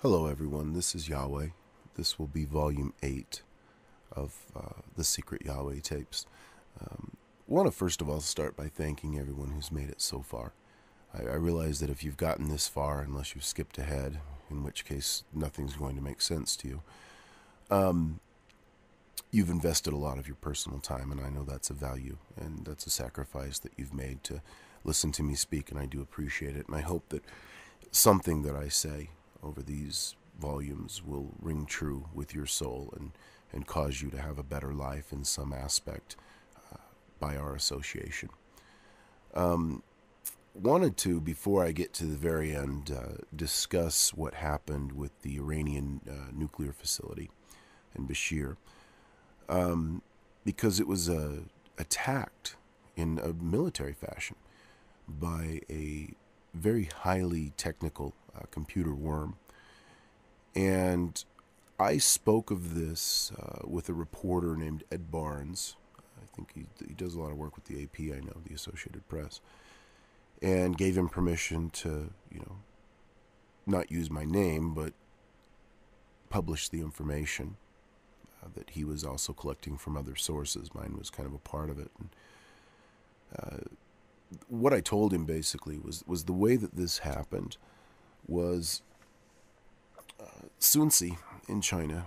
Hello everyone, this is Yahweh. This will be volume 8 of the Secret Yahweh tapes. I want to first of all start by thanking everyone who's made it so far. I realize that if you've gotten this far, unless you've skipped ahead, in which case nothing's going to make sense to you, you've invested a lot of your personal time, and I know that's a value, and that's a sacrifice that you've made to listen to me speak, and I do appreciate it, and I hope that something that I say over these volumes will ring true with your soul and cause you to have a better life in some aspect by our association. Wanted to, before I get to the very end, discuss what happened with the Iranian nuclear facility in Bashir, because it was attacked in a military fashion by a very highly technical computer worm. And I spoke of this with a reporter named Ed Barnes. I think he does a lot of work with the AP, I know, the Associated Press, and gave him permission to, not use my name, but publish the information that he was also collecting from other sources. Mine was kind of a part of it. And what I told him basically was the way that this happened was Sunsi in China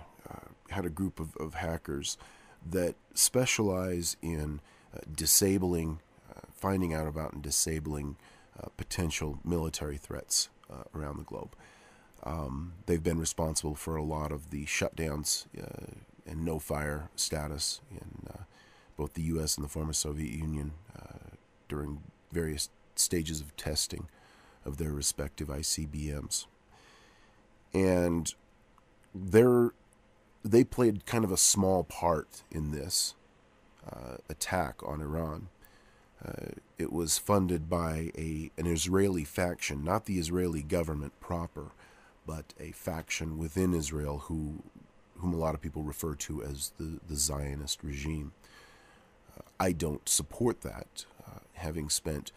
had a group of hackers that specialize in disabling, finding out about and disabling potential military threats around the globe. They've been responsible for a lot of the shutdowns and no-fire status in both the U.S. and the former Soviet Union during various stages of testing of their respective ICBMs. And they played kind of a small part in this attack on Iran. It was funded by an Israeli faction, not the Israeli government proper, but a faction within Israel whom a lot of people refer to as the Zionist regime. I don't support that, having spent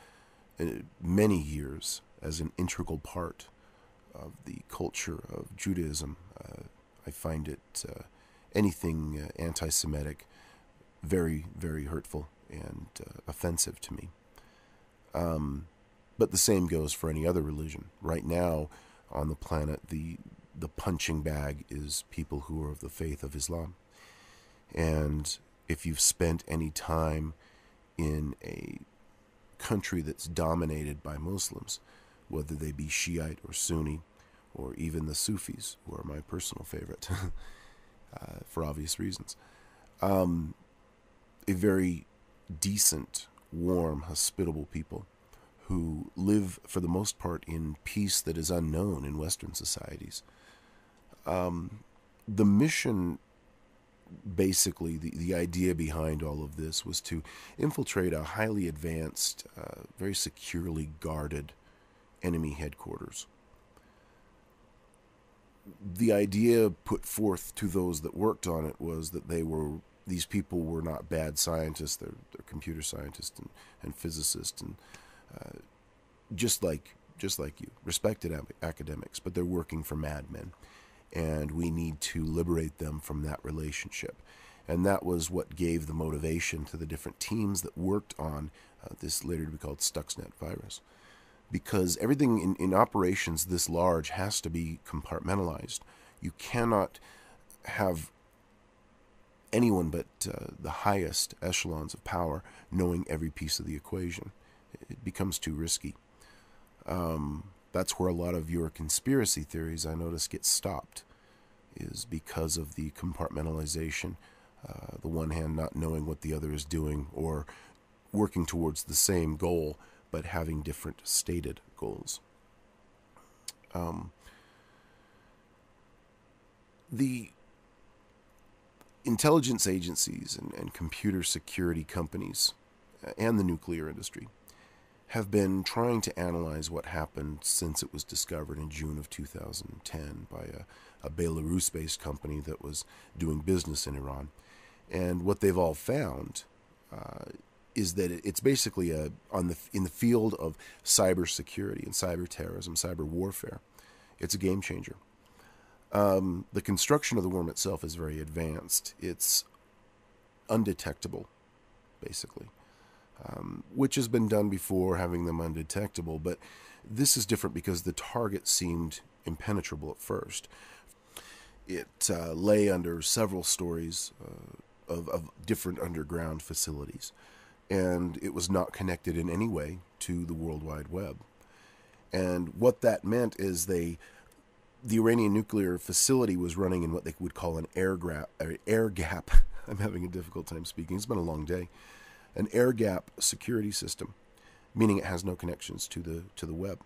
many years as an integral part of the culture of Judaism. I find it anything anti-Semitic very, very hurtful and offensive to me. But the same goes for any other religion. Right now on the planet, the punching bag is people who are of the faith of Islam. And if you've spent any time in a country that's dominated by Muslims, whether they be Shiite or Sunni, or even the Sufis, who are my personal favorite, for obvious reasons. A very decent, warm, hospitable people who live, for the most part, in peace that is unknown in Western societies. The mission, basically, the idea behind all of this was to infiltrate a highly advanced, very securely guarded enemy headquarters. The idea put forth to those that worked on it was that these people were not bad scientists. They're computer scientists and physicists, and just like you, respected academics, but they're working for madmen, and we need to liberate them from that relationship. And that was what gave the motivation to the different teams that worked on this later to be called Stuxnet virus. Because everything in operations this large has to be compartmentalized. You cannot have anyone but the highest echelons of power knowing every piece of the equation. It becomes too risky. That's where a lot of your conspiracy theories, I notice, get stopped, is because of the compartmentalization. The one hand not knowing what the other is doing, or working towards the same goal but having different stated goals. The intelligence agencies and computer security companies and the nuclear industry have been trying to analyze what happened since it was discovered in June of 2010 by a Belarus-based company that was doing business in Iran. And what they've all found is that it's basically in the field of cybersecurity and cyber terrorism, cyber warfare. It's a game changer. The construction of the worm itself is very advanced. It's undetectable, basically, which has been done before, having them undetectable, but this is different because the target seemed impenetrable at first. It lay under several stories of different underground facilities, and it was not connected in any way to the World Wide Web. And what that meant is the Iranian nuclear facility was running in what they would call an air gap. I'm having a difficult time speaking. It's been a long day. An air gap security system, meaning it has no connections to the web.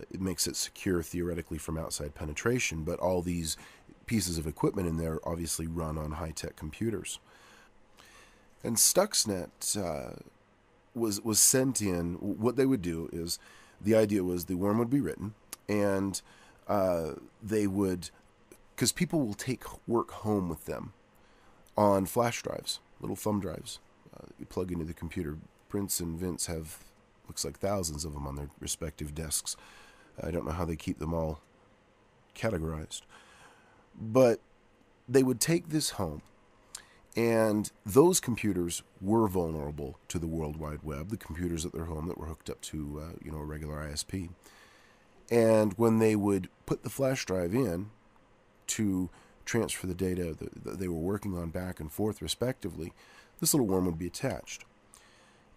It makes it secure theoretically from outside penetration, but all these pieces of equipment in there obviously run on high-tech computers. And Stuxnet was sent in. What they would do is, the idea was the worm would be written, and they would, because people will take work home with them on flash drives, little thumb drives. You plug into the computer. Prince and Vince have, looks like, thousands of them on their respective desks. I don't know how they keep them all categorized. But they would take this home, and those computers were vulnerable to the World Wide Web, the computers at their home that were hooked up to a regular ISP. And when they would put the flash drive in to transfer the data that they were working on back and forth respectively, this little worm would be attached.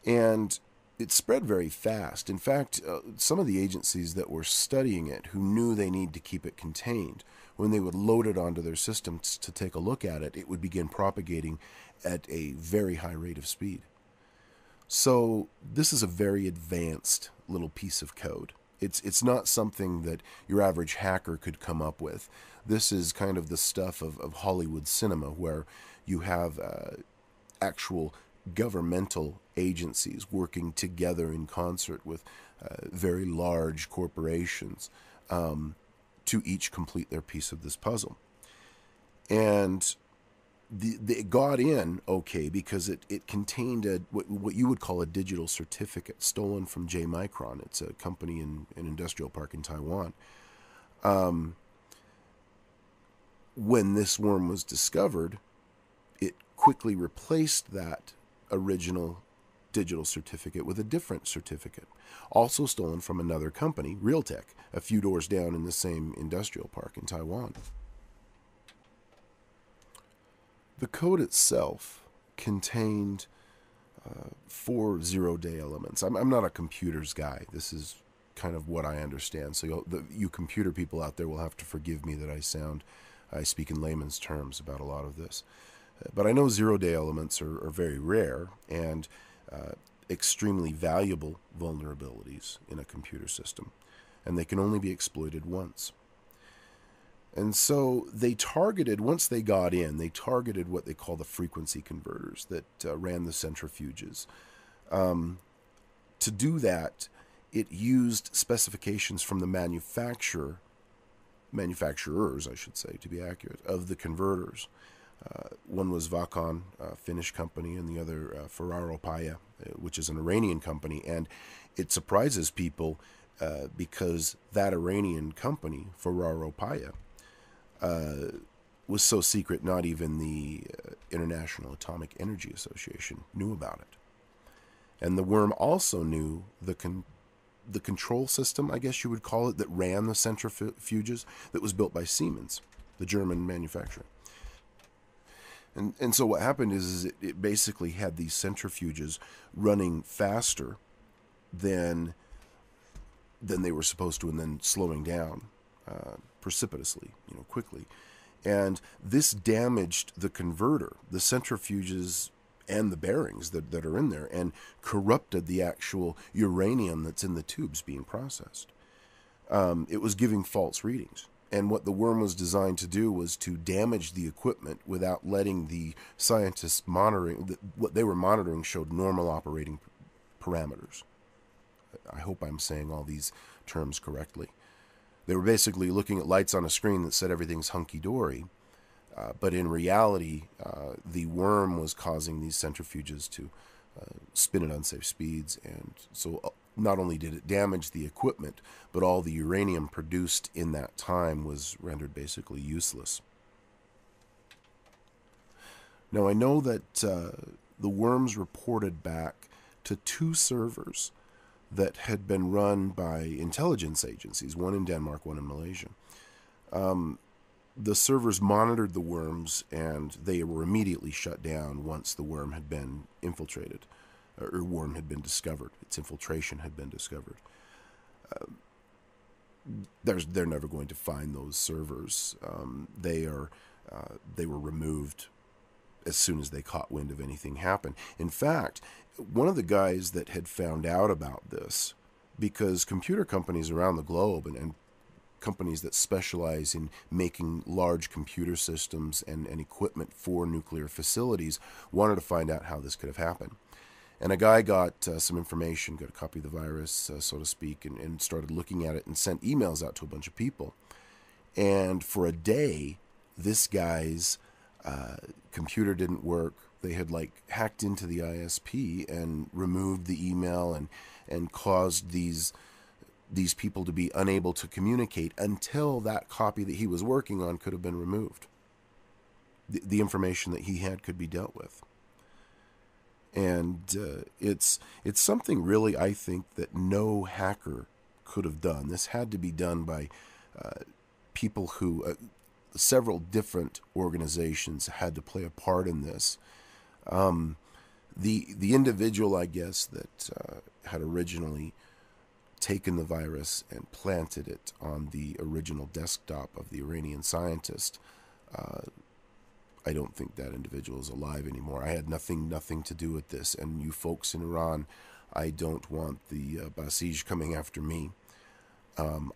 And it spread very fast. In fact, some of the agencies that were studying it, who knew they need to keep it contained, when they would load it onto their systems to take a look at it, it would begin propagating at a very high rate of speed. So this is a very advanced little piece of code. It's not something that your average hacker could come up with. This is kind of the stuff of Hollywood cinema, where you have actual governmental agencies working together in concert with very large corporations to each complete their piece of this puzzle. And it got in okay because it contained what you would call a digital certificate stolen from J Micron. It's a company in an industrial park in Taiwan. When this worm was discovered, it quickly replaced that original digital certificate with a different certificate, also stolen from another company, Realtek, a few doors down in the same industrial park in Taiwan. The code itself contained 4 zero-day elements. I'm not a computers guy. This is kind of what I understand. So you computer people out there will have to forgive me that I speak in layman's terms about a lot of this. But I know zero-day elements are very rare and extremely valuable vulnerabilities in a computer system, and they can only be exploited once. And so they targeted, once they got in, they targeted what they call the frequency converters that ran the centrifuges. To do that, it used specifications from the manufacturers, I should say, to be accurate, of the converters. One was Vakon, a Finnish company, and the other Ferraro Paya, which is an Iranian company. And it surprises people because that Iranian company, Ferraro Paya, was so secret not even the International Atomic Energy Association knew about it. And the worm also knew the control system, I guess you would call it, that ran the centrifuges, that was built by Siemens, the German manufacturer. And so what happened is it basically had these centrifuges running faster than they were supposed to, and then slowing down precipitously, quickly. And this damaged the converter, the centrifuges, and the bearings that are in there, and corrupted the actual uranium that's in the tubes being processed. It was giving false readings. And what the worm was designed to do was to damage the equipment without letting the scientists monitoring. What they were monitoring showed normal operating parameters. I hope I'm saying all these terms correctly. They were basically looking at lights on a screen that said everything's hunky-dory, but in reality, the worm was causing these centrifuges to spin at unsafe speeds, and so not only did it damage the equipment, but all the uranium produced in that time was rendered basically useless. Now, I know that the worms reported back to 2 servers that had been run by intelligence agencies, one in Denmark, one in Malaysia. The servers monitored the worms, and they were immediately shut down once the worm had been infiltrated, or worm had been discovered. Its infiltration had been discovered. They're never going to find those servers. They were removed as soon as they caught wind of anything happened. In fact, one of the guys that had found out about this, because computer companies around the globe and companies that specialize in making large computer systems and equipment for nuclear facilities wanted to find out how this could have happened. And a guy got some information, got a copy of the virus, so to speak, and started looking at it and sent emails out to a bunch of people. And for a day, this guy's computer didn't work. They had hacked into the ISP and removed the email and caused these people to be unable to communicate until that copy that he was working on could have been removed. The information that he had could be dealt with. And it's something really, I think, that no hacker could have done. This had to be done by people who, several different organizations had to play a part in this. The individual, I guess, that had originally taken the virus and planted it on the original desktop of the Iranian scientist, I don't think that individual is alive anymore. I had nothing to do with this. And you folks in Iran, I don't want the Basij coming after me.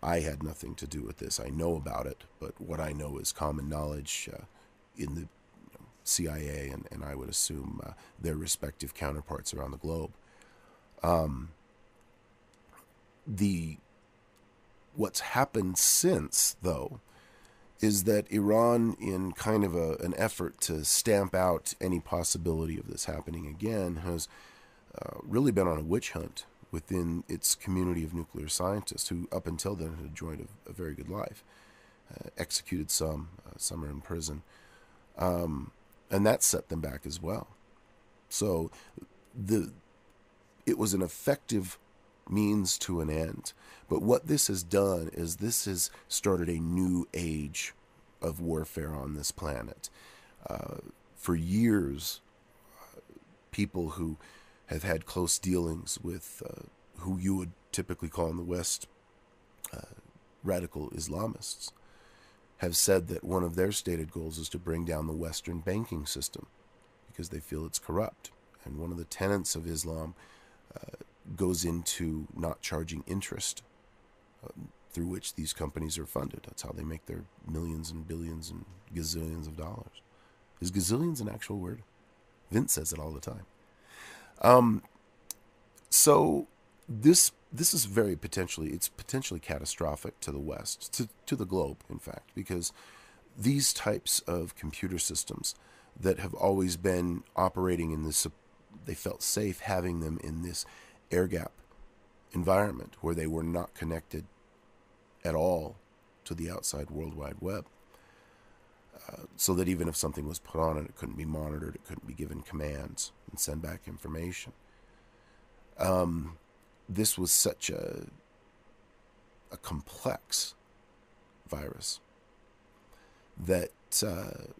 I had nothing to do with this. I know about it, but what I know is common knowledge in the CIA and I would assume their respective counterparts around the globe. What's happened since, though, is that Iran, in kind of an effort to stamp out any possibility of this happening again, has really been on a witch hunt within its community of nuclear scientists who, up until then, had enjoyed a very good life. Executed some are in prison. And that set them back as well. So it was an effective means to an end. But what this has done is this has started a new age of warfare on this planet. For years, people who have had close dealings with who you would typically call in the West radical Islamists have said that one of their stated goals is to bring down the Western banking system because they feel it's corrupt. And one of the tenets of Islam goes into not charging interest through which these companies are funded. That's how they make their millions and billions and gazillions of dollars. Is gazillions an actual word? Vince says it all the time. So this is it's potentially catastrophic to the West, to the globe, in fact, because these types of computer systems that have always been operating in this, they felt safe having them in this air gap environment where they were not connected at all to the outside World Wide Web. So that even if something was put on it couldn't be monitored, it couldn't be given commands and send back information. This was such a complex virus that,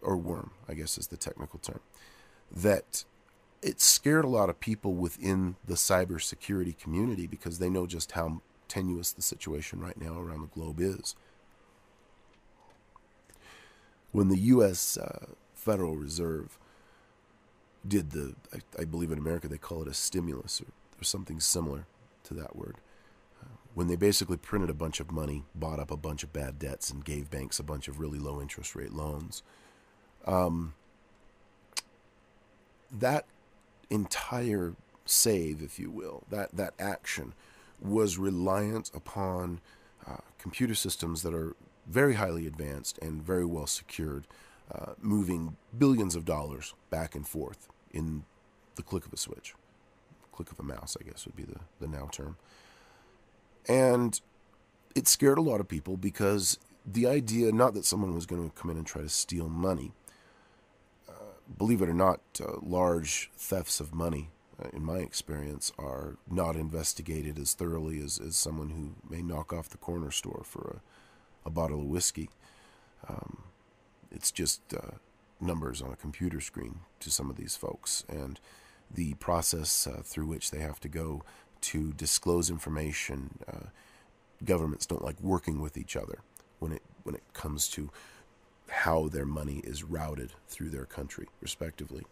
or worm, I guess is the technical term, that it scared a lot of people within the cybersecurity community because they know just how tenuous the situation right now around the globe is. When the U.S. Federal Reserve did I believe in America they call it a stimulus or something similar to that word, when they basically printed a bunch of money, bought up a bunch of bad debts, and gave banks a bunch of really low interest rate loans, that entire save, if you will, that action was reliant upon computer systems that are very highly advanced and very well secured, moving billions of dollars back and forth in the click of a switch. Click of a mouse, I guess, would be the now term. And it scared a lot of people because the idea, not that someone was going to come in and try to steal money. Believe it or not, large thefts of money, in my experience, are not investigated as thoroughly as someone who may knock off the corner store for a bottle of whiskey. It's just numbers on a computer screen to some of these folks, and the process through which they have to go to disclose information. Governments don't like working with each other when it comes to how their money is routed through their country, respectively.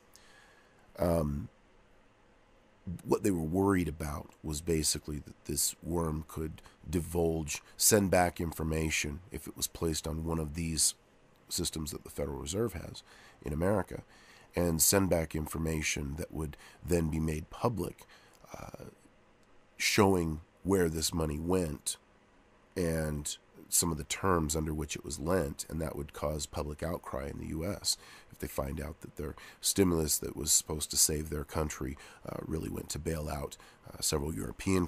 What they were worried about was basically that this worm could send back information if it was placed on one of these systems that the Federal Reserve has in America, and send back information that would then be made public, showing where this money went and some of the terms under which it was lent, and that would cause public outcry in the U.S. if they find out that their stimulus that was supposed to save their country really went to bail out several European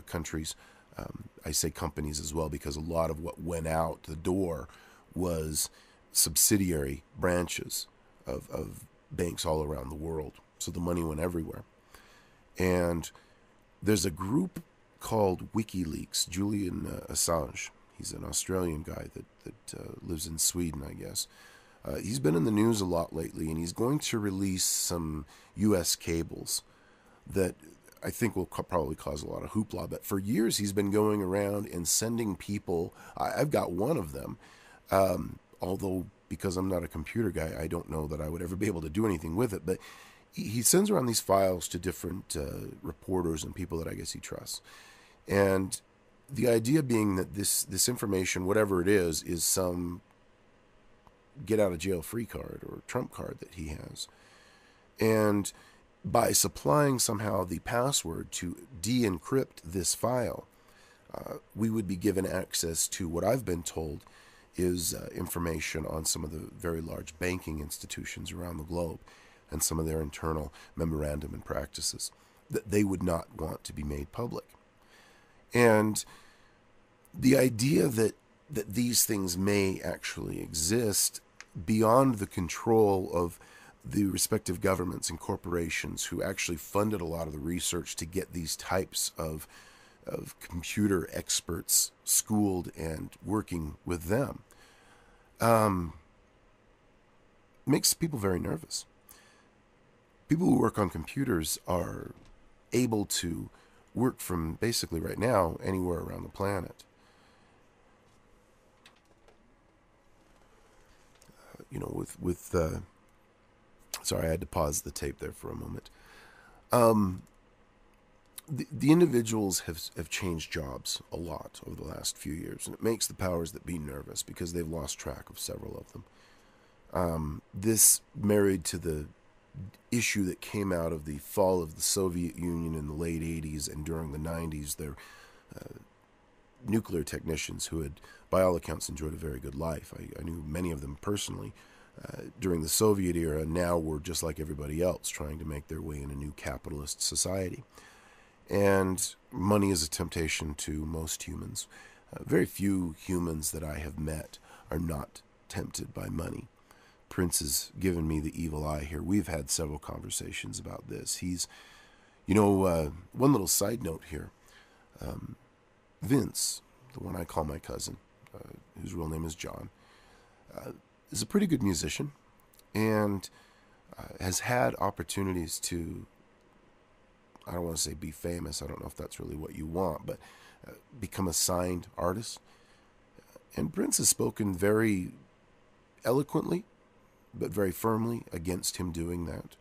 countries. I say companies as well because a lot of what went out the door was subsidiary branches of banks all around the world. So the money went everywhere. And there's a group called WikiLeaks, Julian Assange. He's an Australian guy that lives in Sweden, I guess. He's been in the news a lot lately, and he's going to release some U.S. cables that I think will probably cause a lot of hoopla. But for years, he's been going around and sending people. I've got one of them, although because I'm not a computer guy, I don't know that I would ever be able to do anything with it. But he sends around these files to different reporters and people that I guess he trusts. And the idea being that this information, whatever it is some get-out-of-jail-free card or trump card that he has. And by supplying somehow the password to de-encrypt this file, we would be given access to what I've been told is information on some of the very large banking institutions around the globe and some of their internal memorandum and practices that they would not want to be made public. And the idea that these things may actually exist beyond the control of the respective governments and corporations who actually funded a lot of the research to get these types of computer experts schooled and working with them, makes people very nervous. People who work on computers are able to work from basically right now anywhere around the planet. Sorry, I had to pause the tape there for a moment. The individuals have changed jobs a lot over the last few years, and it makes the powers that be nervous because they've lost track of several of them. This married to the issue that came out of the fall of the Soviet Union in the late 80s and during the 90s, their nuclear technicians who had, by all accounts, enjoyed a very good life. I knew many of them personally during the Soviet era, now were just like everybody else, trying to make their way in a new capitalist society. And money is a temptation to most humans. Very few humans that I have met are not tempted by money. Prince has given me the evil eye here. We've had several conversations about this. He's, one little side note here. Vince, the one I call my cousin, whose real name is John, is a pretty good musician and has had opportunities to, I don't want to say be famous, I don't know if that's really what you want, but become a signed artist. And Prince has spoken very eloquently, but very firmly against him doing that.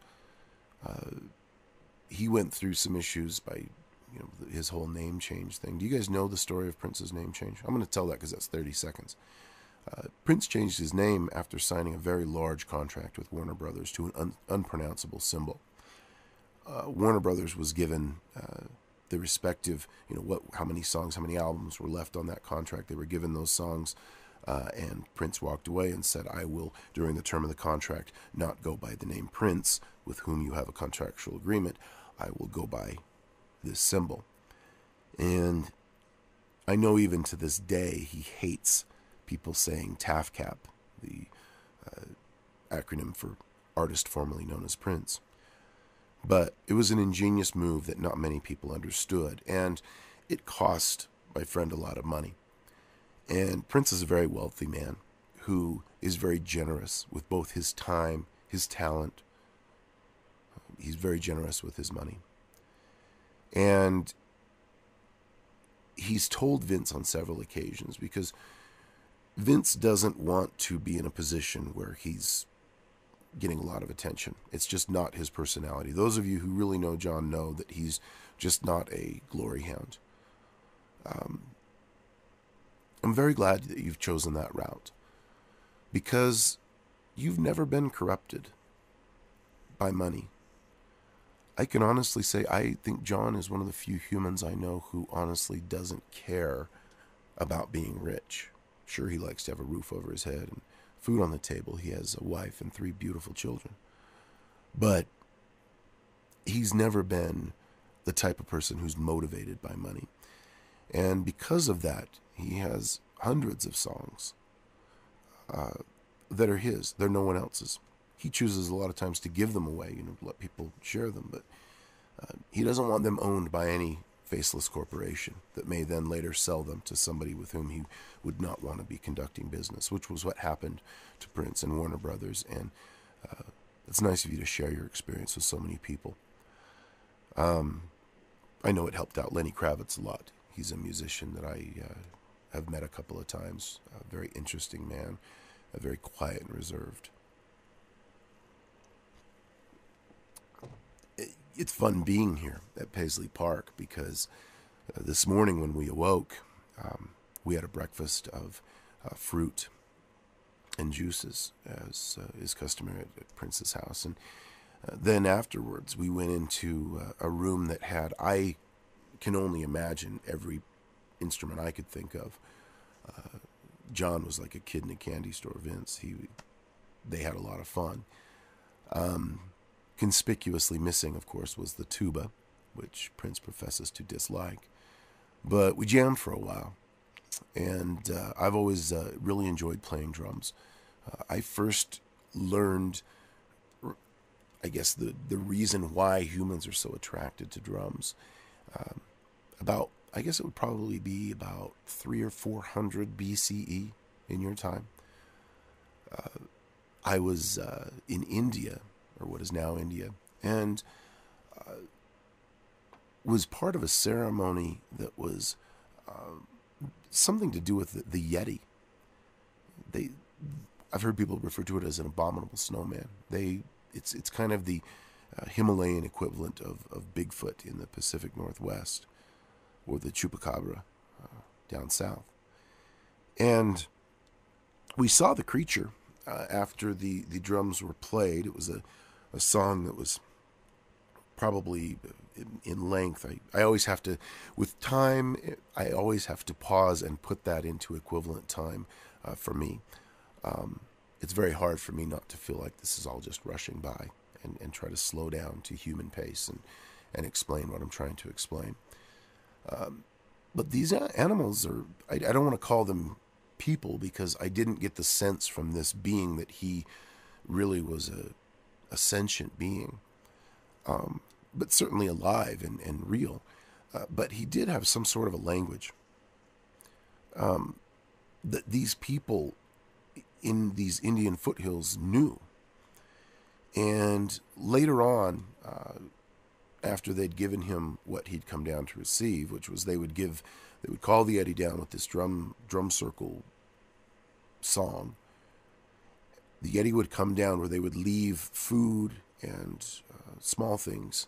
He went through some issues by, his whole name change thing. Do you guys know the story of Prince's name change? I'm going to tell that because that's 30 seconds. Prince changed his name after signing a very large contract with Warner Brothers to an unpronounceable symbol. Warner Brothers was given the respective, how many songs, how many albums were left on that contract. They were given those songs, and Prince walked away and said, I will, during the term of the contract, not go by the name Prince, with whom you have a contractual agreement. I will go by this symbol. And I know even to this day he hates people saying TAFCAP, the acronym for artist formerly known as Prince. But it was an ingenious move that not many people understood, and it cost my friend a lot of money. And Prince is a very wealthy man who is very generous with both his time, his talent. He's very generous with his money. And he's told Vince on several occasions, because Vince doesn't want to be in a position where he's getting a lot of attention. It's just not his personality. Those of you who really know John know that he's just not a glory hound. I'm very glad that you've chosen that route, because you've never been corrupted by money. I can honestly say I think John is one of the few humans I know who honestly doesn't care about being rich. Sure, he likes to have a roof over his head and food on the table. He has a wife and 3 beautiful children. But he's never been the type of person who's motivated by money. And because of that, he has hundreds of songs that are his. They're no one else's. He chooses a lot of times to give them away, let people share them. But he doesn't want them owned by any faceless corporation that may then later sell them to somebody with whom he would not want to be conducting business, which was what happened to Prince and Warner Brothers. And it's nice of you to share your experience with so many people. I know it helped out Lenny Kravitz a lot. He's a musician that I have met a couple of times. A very interesting man, very quiet and reserved. It's fun being here at Paisley Park, because this morning when we awoke, we had a breakfast of fruit and juices, as is customary at Prince's house. And then afterwards, we went into a room that had, I can only imagine, every instrument I could think of. John was like a kid in a candy store. Vince, they had a lot of fun. Conspicuously missing, of course, was the tuba, which Prince professes to dislike. But we jammed for a while, and I've always really enjoyed playing drums. I first learned, I guess, the reason why humans are so attracted to drums about, I guess it would probably be about 300 or 400 BCE in your time. I was in India, or what is now India, and was part of a ceremony that was something to do with the Yeti. I've heard people refer to it as an abominable snowman. It's kind of the Himalayan equivalent of Bigfoot in the Pacific Northwest, or the Chupacabra down south. And we saw the creature after the drums were played. It was a song that was probably in length. I always have to, with time, I always have to pause and put that into equivalent time for me. It's very hard for me not to feel like this is all just rushing by, and try to slow down to human pace and explain what I'm trying to explain. But these animals are, I don't want to call them people, because I didn't get the sense from this being that he really was a sentient being, but certainly alive and real. But he did have some sort of a language that these people in these Indian foothills knew. And later on, after they'd given him what he'd come down to receive, which was they would call the Yeti down with this drum circle song. The Yeti would come down, where they would leave food and small things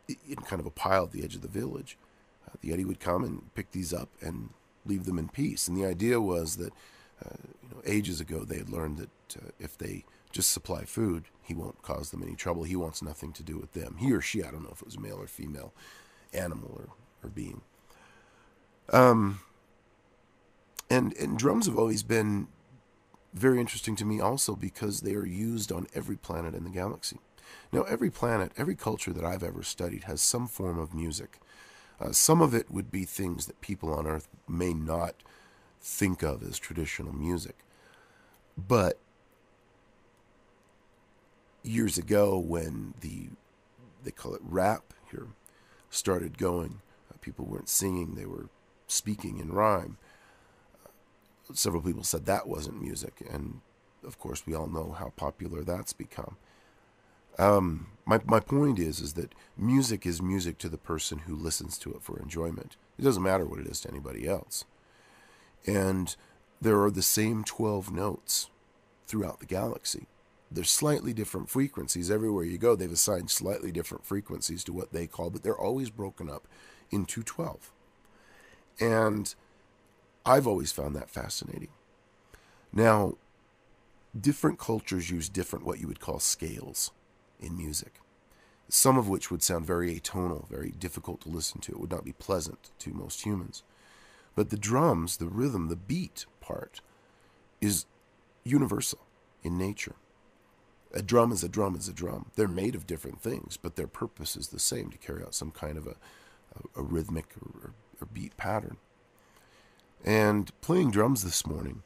in kind of a pile at the edge of the village. The Yeti would come and pick these up and leave them in peace. And the idea was that ages ago they had learned that if they just supply food, he won't cause them any trouble. He wants nothing to do with them. He or she, I don't know if it was male or female, animal or being. And drums have always been very interesting to me also, because they are used on every planet in the galaxy. Now, every planet, every culture that I've ever studied has some form of music. Some of it would be things that people on Earth may not think of as traditional music. But years ago, when they call it rap here, started going, people weren't singing, they were speaking in rhyme. Several people said that wasn't music, and of course we all know how popular that's become. My point is that music is music to the person who listens to it for enjoyment. It doesn't matter what it is to anybody else. And there are the same 12 notes throughout the galaxy. There's slightly different frequencies. Everywhere you go, they've assigned slightly different frequencies to what they call, but they're always broken up into 12. And I've always found that fascinating. Now, different cultures use different what you would call scales in music, some of which would sound very atonal, very difficult to listen to. It would not be pleasant to most humans. But the drums, the rhythm, the beat part is universal in nature. A drum is a drum is a drum. They're made of different things, but their purpose is the same, to carry out some kind of a rhythmic or beat pattern. And playing drums this morning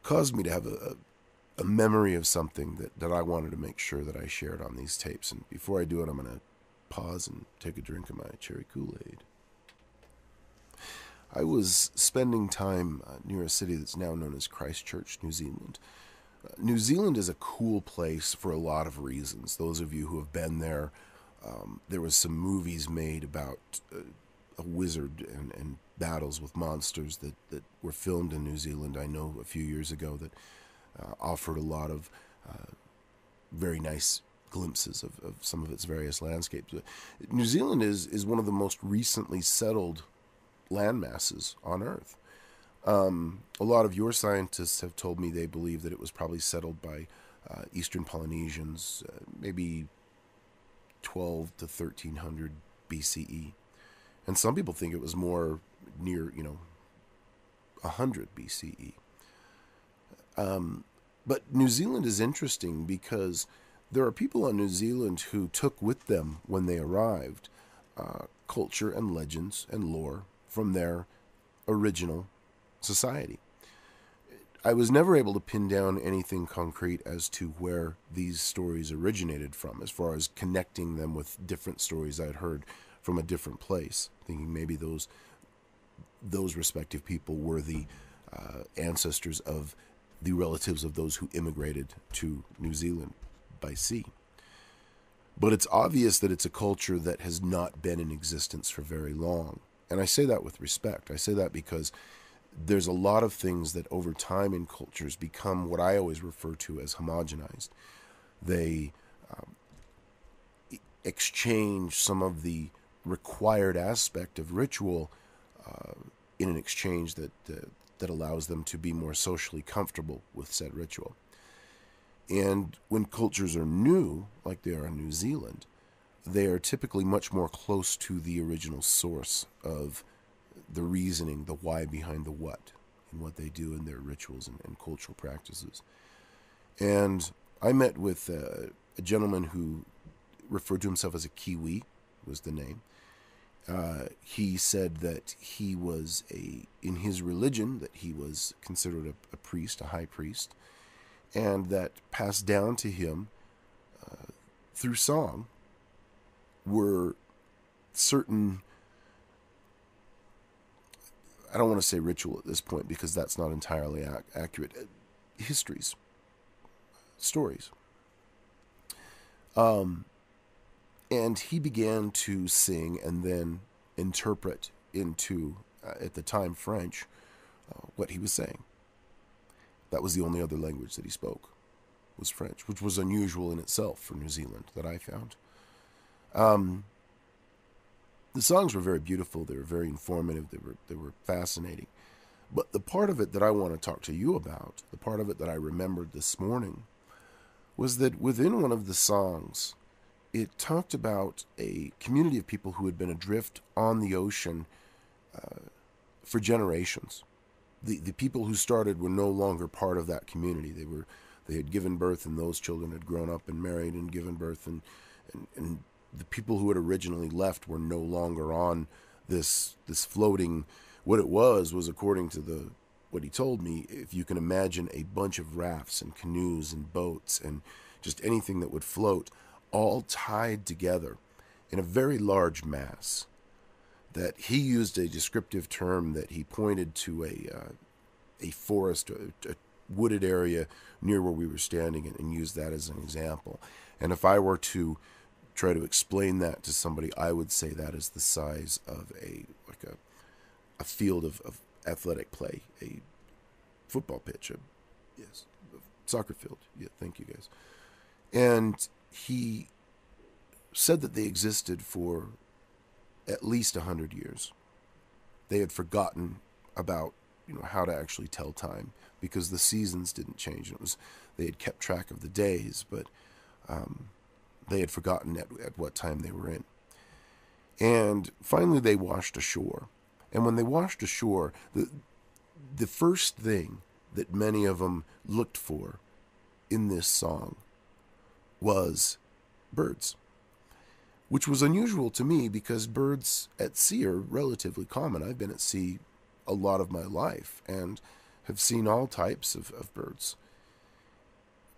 caused me to have a memory of something that I wanted to make sure that I shared on these tapes. And before I do it, I'm going to pause and take a drink of my cherry Kool-Aid. I was spending time near a city that's now known as Christchurch, New Zealand. New Zealand is a cool place for a lot of reasons. Those of you who have been there, there was some movies made about a wizard and battles with monsters that were filmed in New Zealand, I know, a few years ago, that offered a lot of very nice glimpses of some of its various landscapes. New Zealand is one of the most recently settled land masses on Earth. A lot of your scientists have told me they believe that it was probably settled by Eastern Polynesians, maybe 12 to 1300 BCE. And some people think it was more near, 100 BCE. But New Zealand is interesting because there are people on New Zealand who took with them, when they arrived, culture and legends and lore from their original society. I was never able to pin down anything concrete as to where these stories originated from, as far as connecting them with different stories I'd heard from a different place, thinking maybe those respective people were the ancestors of the relatives of those who immigrated to New Zealand by sea. But it's obvious that it's a culture that has not been in existence for very long. And I say that with respect. I say that because there's a lot of things that over time in cultures become what I always refer to as homogenized. They exchange some of the required aspect of ritual in an exchange that allows them to be more socially comfortable with said ritual. And when cultures are new, like they are in New Zealand, they are typically much more close to the original source of the reasoning, the why behind the what, in what they do in their rituals and cultural practices. And I met with a gentleman who referred to himself as a Kiwi, was the name. He said that he was in his religion, that he was considered a priest, a high priest, and that passed down to him through song were certain, I don't want to say ritual at this point because that's not entirely accurate, histories, stories. And he began to sing and then interpret into, at the time, French, what he was saying. That was the only other language that he spoke, was French, which was unusual in itself for New Zealand, that I found. The songs were very beautiful. They were very informative. They were fascinating. But the part of it that I want to talk to you about, the part of it that I remembered this morning, was that within one of the songs, it talked about a community of people who had been adrift on the ocean for generations. The people who started were no longer part of that community. They had given birth, and those children had grown up and married and given birth, and the people who had originally left were no longer on this floating. What it was according to what he told me, if you can imagine a bunch of rafts and canoes and boats and just anything that would float, all tied together in a very large mass. That he used a descriptive term that he pointed to a forest, a wooded area near where we were standing, and used that as an example. And if I were to try to explain that to somebody, I would say that is the size of a field of athletic play, a football pitch, a soccer field. Yeah, thank you guys. And he said that they existed for at least 100 years. They had forgotten about how to actually tell time, because the seasons didn't change. They had kept track of the days, but they had forgotten at what time they were in. And finally they washed ashore. And when they washed ashore, the first thing that many of them looked for in this song was birds, which was unusual to me because birds at sea are relatively common. I've been at sea a lot of my life and have seen all types of birds.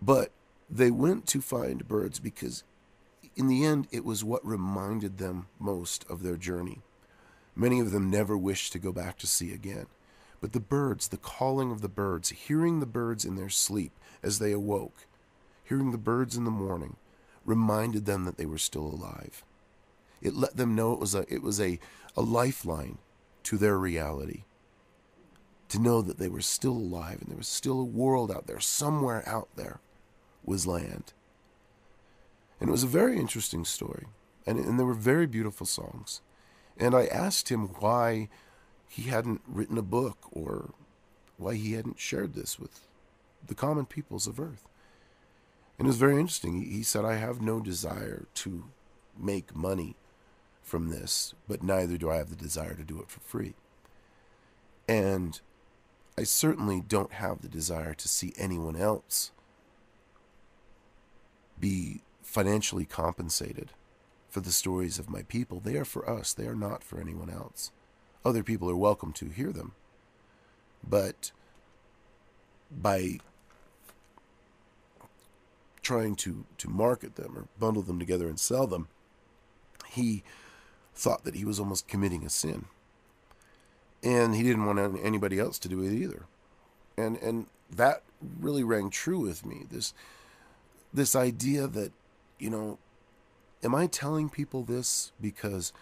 But they went to find birds because in the end it was what reminded them most of their journey. Many of them never wished to go back to sea again. But the birds, the calling of the birds, hearing the birds in their sleep as they awoke, hearing the birds in the morning, reminded them that they were still alive. It let them know it was a lifeline to their reality. To know that they were still alive and there was still a world out there, somewhere out there was land. And it was a very interesting story. And there were very beautiful songs. And I asked him why he hadn't written a book or why he hadn't shared this with the common peoples of Earth. And it was very interesting. He said, I have no desire to make money from this, but neither do I have the desire to do it for free. And I certainly don't have the desire to see anyone else be financially compensated for the stories of my people. They are for us. They are not for anyone else. Other people are welcome to hear them. But by trying to market them or bundle them together and sell them, he thought that he was almost committing a sin. And he didn't want anybody else to do it either. And that really rang true with me. This idea that, am I telling people this because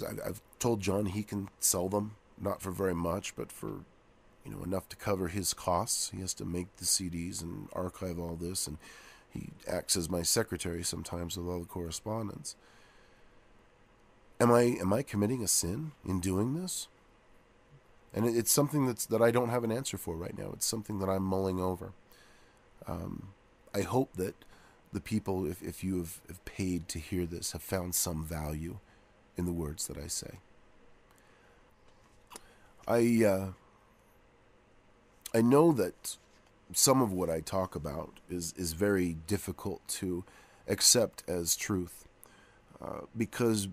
I've told John he can sell them, not for very much, but for, enough to cover his costs. He has to make the CDs and archive all this, and he acts as my secretary sometimes with all the correspondence. Am I committing a sin in doing this? And it's something that I don't have an answer for right now. It's something that I'm mulling over. I hope that the people, if you have paid to hear this, have found some value in the words that I say. I know that some of what I talk about is very difficult to accept as truth, because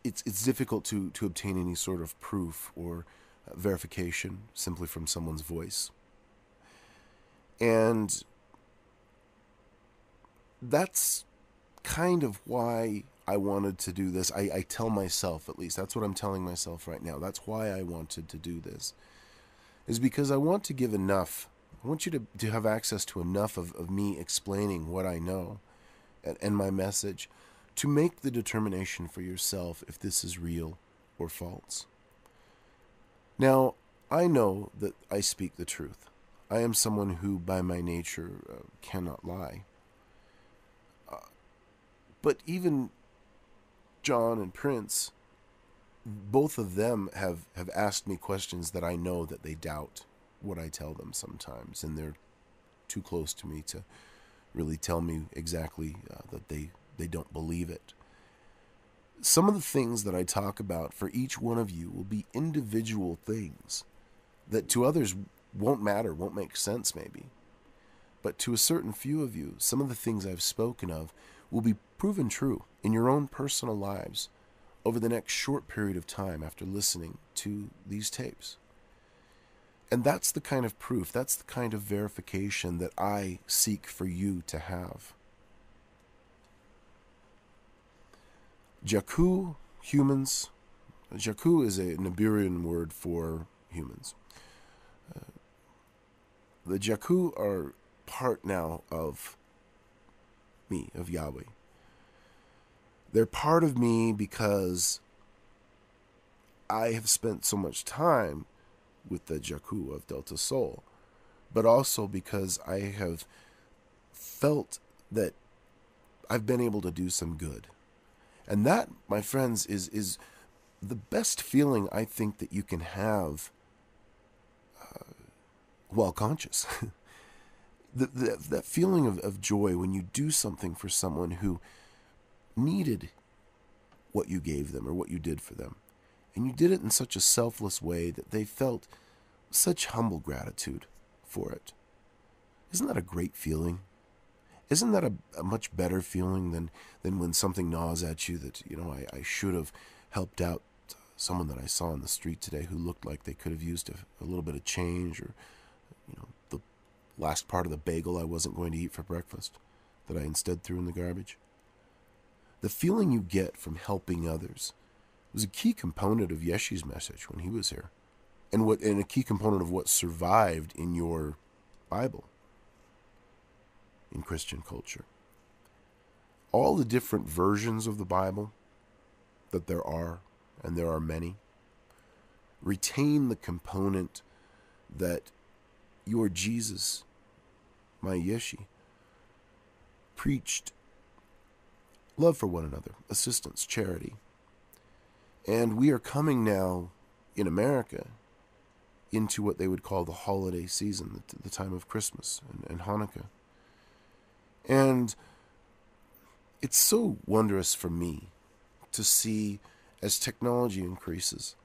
it's difficult to obtain any sort of proof or verification simply from someone's voice. And that's kind of why I wanted to do this. I tell myself, at least, that's what I'm telling myself right now. That's why I wanted to do this, is because I want to give enough. I want you to have access to enough of me explaining what I know and my message to make the determination for yourself if this is real or false. Now, I know that I speak the truth. I am someone who, by my nature, cannot lie. But even John and Prince, both of them have asked me questions that I know that they doubt what I tell them sometimes, and they're too close to me to really tell me exactly that they don't believe it. Some of the things that I talk about for each one of you will be individual things that to others won't matter, won't make sense maybe. But to a certain few of you, some of the things I've spoken of will be proven true in your own personal lives over the next short period of time after listening to these tapes. And that's the kind of proof, that's the kind of verification that I seek for you to have. Jakku, humans. Jakku is a Nibirian word for humans. The Jakku are part now of me, of Yahweh. They're part of me because I have spent so much time with the Jakku of Delta Soul, but also because I have felt that I've been able to do some good. And that, my friends, is the best feeling I think that you can have while conscious. That feeling of joy when you do something for someone who needed what you gave them or what you did for them. And you did it in such a selfless way that they felt such humble gratitude for it. Isn't that a great feeling? Isn't that a much better feeling than when something gnaws at you that, I should have helped out someone that I saw on the street today who looked like they could have used a little bit of change, or, the last part of the bagel I wasn't going to eat for breakfast that I instead threw in the garbage. The feeling you get from helping others was a key component of Yeshi's message when he was here, and a key component of what survived in your Bible, in Christian culture. All the different versions of the Bible that there are, and there are many, retain the component that your Jesus, my Yeshi, preached love for one another, assistance, charity. And we are coming now in America into what they would call the holiday season, the time of Christmas and Hanukkah. And it's so wondrous for me to see, as technology increases,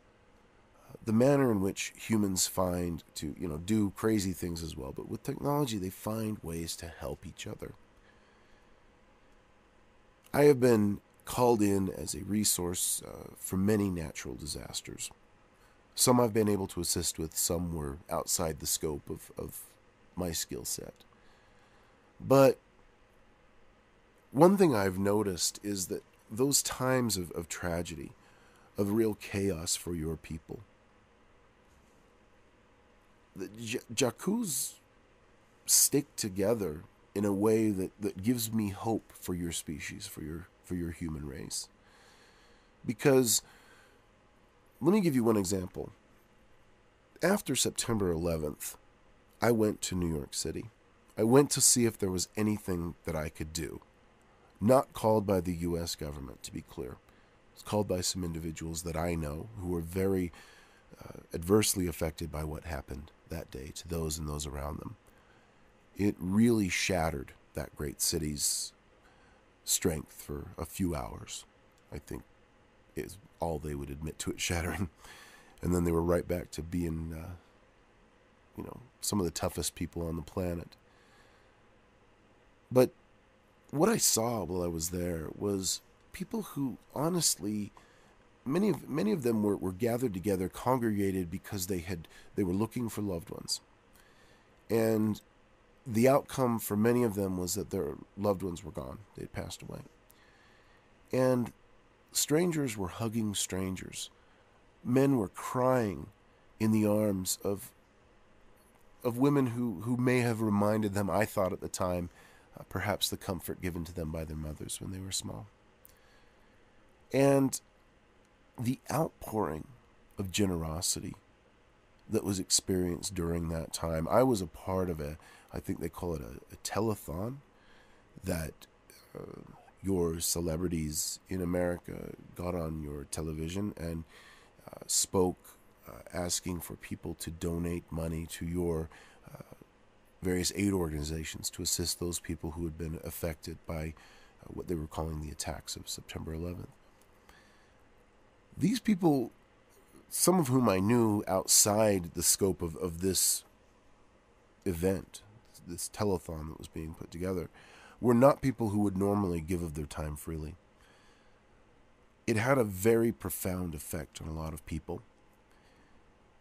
the manner in which humans find to, do crazy things as well. But with technology, they find ways to help each other. I have been called in as a resource for many natural disasters. Some I've been able to assist with, some were outside the scope of my skill set. But one thing I've noticed is that those times of tragedy, of real chaos for your people, the Jakkus stick together in a way that gives me hope for your species, for your human race. Because, let me give you one example. After September 11th, I went to New York City. I went to see if there was anything that I could do. Not called by the U.S. government, to be clear. It's called by some individuals that I know who were very adversely affected by what happened that day to those and those around them. It really shattered that great city's strength for a few hours. I think is all they would admit to it shattering. And then they were right back to being, some of the toughest people on the planet. But what I saw while I was there was people who, honestly, many of them were gathered together, congregated because they were looking for loved ones. And the outcome for many of them was that their loved ones were gone. They had passed away. And strangers were hugging strangers. Men were crying in the arms of women who may have reminded them, I thought at the time, perhaps the comfort given to them by their mothers when they were small. And the outpouring of generosity that was experienced during that time. I was a part of I think they call it a telethon, that your celebrities in America got on your television and spoke asking for people to donate money to your various aid organizations to assist those people who had been affected by what they were calling the attacks of September 11th. These people, some of whom I knew outside the scope of this event, this telethon that was being put together, were not people who would normally give of their time freely. It had a very profound effect on a lot of people.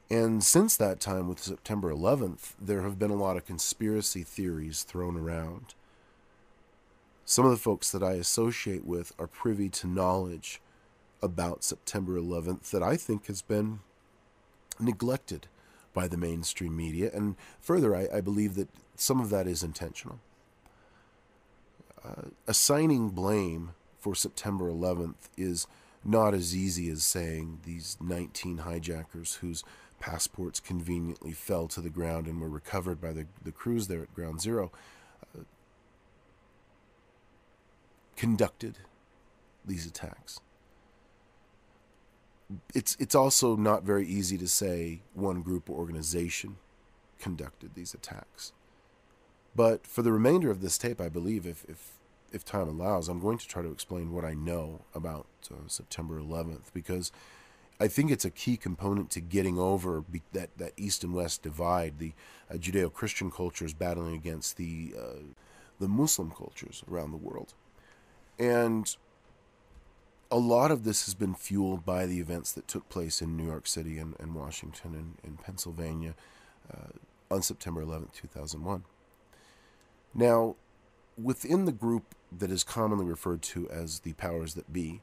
And since that time, with September 11th, there have been a lot of conspiracy theories thrown around. Some of the folks that I associate with are privy to knowledge about September 11th that I think has been neglected by the mainstream media. And further, I believe that some of that is intentional. Assigning blame for September 11th is not as easy as saying these 19 hijackers whose passports conveniently fell to the ground and were recovered by the crews there at Ground Zero conducted these attacks. It's also not very easy to say one group or organization conducted these attacks. But for the remainder of this tape, I believe, if time allows, I'm going to try to explain what I know about September 11th, because I think it's a key component to getting over that East and West divide, the Judeo-Christian cultures battling against the Muslim cultures around the world. And a lot of this has been fueled by the events that took place in New York City and Washington and Pennsylvania on September 11th, 2001. Now, within the group that is commonly referred to as the powers that be,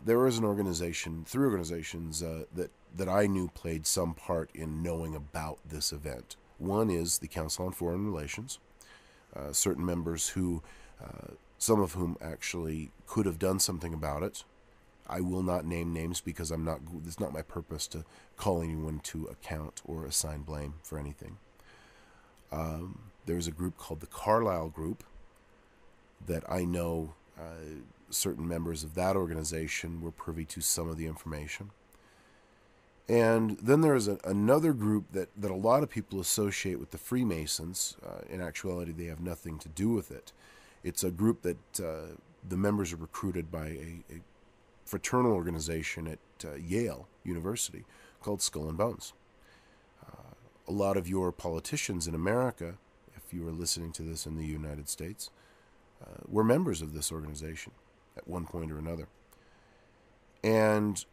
there is an organization, three organizations that I knew played some part in knowing about this event. One is the Council on Foreign Relations, certain members who, some of whom actually could have done something about it. I will not name names because it's not my purpose to call anyone to account or assign blame for anything. There's a group called the Carlyle Group that I know certain members of that organization were privy to some of the information. And then there is another group that a lot of people associate with the Freemasons. In actuality, they have nothing to do with it. It's a group that the members are recruited by a fraternal organization at Yale University called Skull and Bones. A lot of your politicians in America, if you are listening to this in the United States, were members of this organization at one point or another. And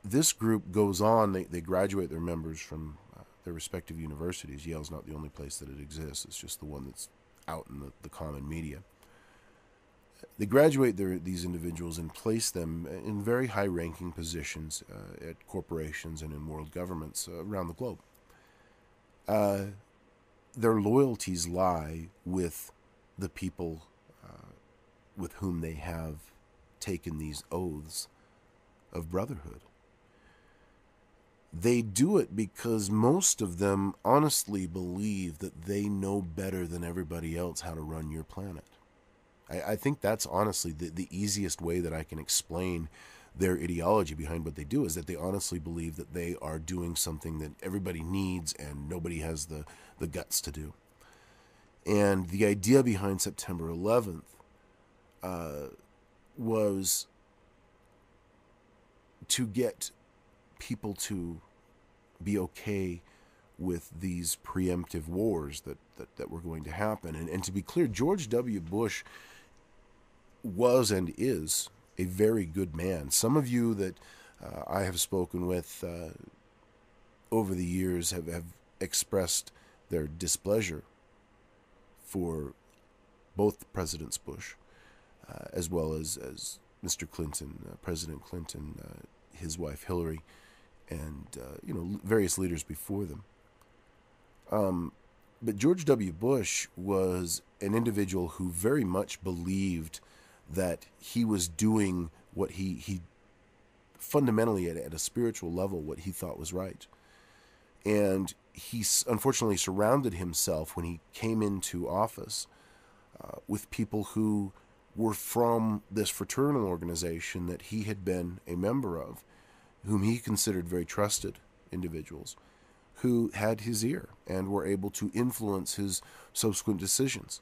this group goes on, they graduate their members from their respective universities. Yale's not the only place that it exists, it's just the one that's out in the common media. They graduate these individuals and place them in very high-ranking positions at corporations and in world governments around the globe. Their loyalties lie with the people with whom they have taken these oaths of brotherhood. They do it because most of them honestly believe that they know better than everybody else how to run your planet. I think that's honestly the easiest way that I can explain their ideology behind what they do, is that they honestly believe that they are doing something that everybody needs and nobody has the guts to do. And the idea behind September 11th was to get people to be okay with these preemptive wars that were going to happen. And to be clear, George W. Bush was and is a very good man. Some of you that I have spoken with over the years have expressed their displeasure for both Presidents Bush as well as Mr. Clinton, President Clinton, his wife Hillary, and various leaders before them. But George W. Bush was an individual who very much believed that he was doing what he fundamentally at a spiritual level, what he thought was right. And he unfortunately surrounded himself when he came into office with people who were from this fraternal organization that he had been a member of, whom he considered very trusted individuals, who had his ear and were able to influence his subsequent decisions.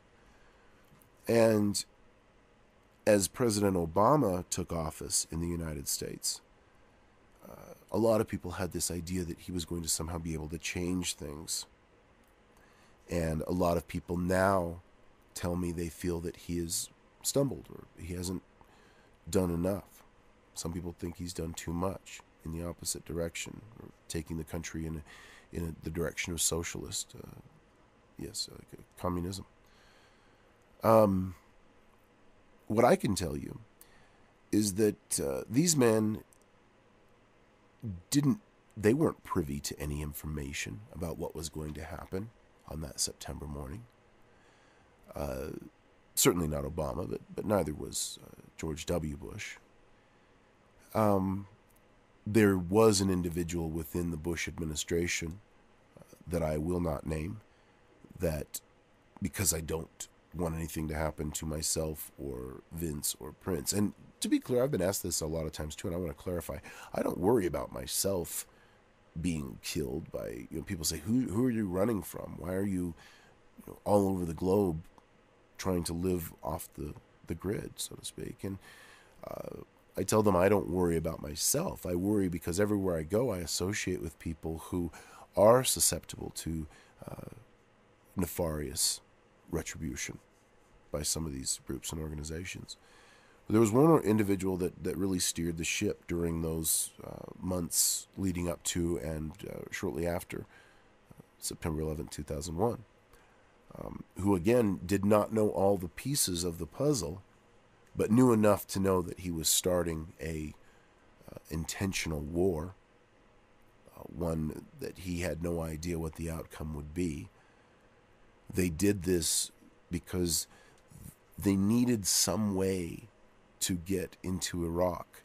And as President Obama took office in the United States, a lot of people had this idea that he was going to somehow be able to change things. And a lot of people now tell me they feel that he has stumbled or he hasn't done enough. Some people think he's done too much in the opposite direction, or taking the country in the direction of socialist, communism. What I can tell you is that these men they weren't privy to any information about what was going to happen on that September morning. Certainly not Obama, but neither was George W. Bush. There was an individual within the Bush administration that I will not name, that, because I don't want anything to happen to myself or Vince or Prince. And to be clear, I've been asked this a lot of times too, and I want to clarify. I don't worry about myself being killed by, people say, who are you running from? Why are you, all over the globe trying to live off the grid, so to speak? And I tell them I don't worry about myself. I worry because everywhere I go, I associate with people who are susceptible to nefarious retribution by some of these groups and organizations. There was one individual that really steered the ship during those months leading up to and shortly after September 11, 2001, who again did not know all the pieces of the puzzle, but knew enough to know that he was starting a intentional war, one that he had no idea what the outcome would be. They did this because they needed some way to get into Iraq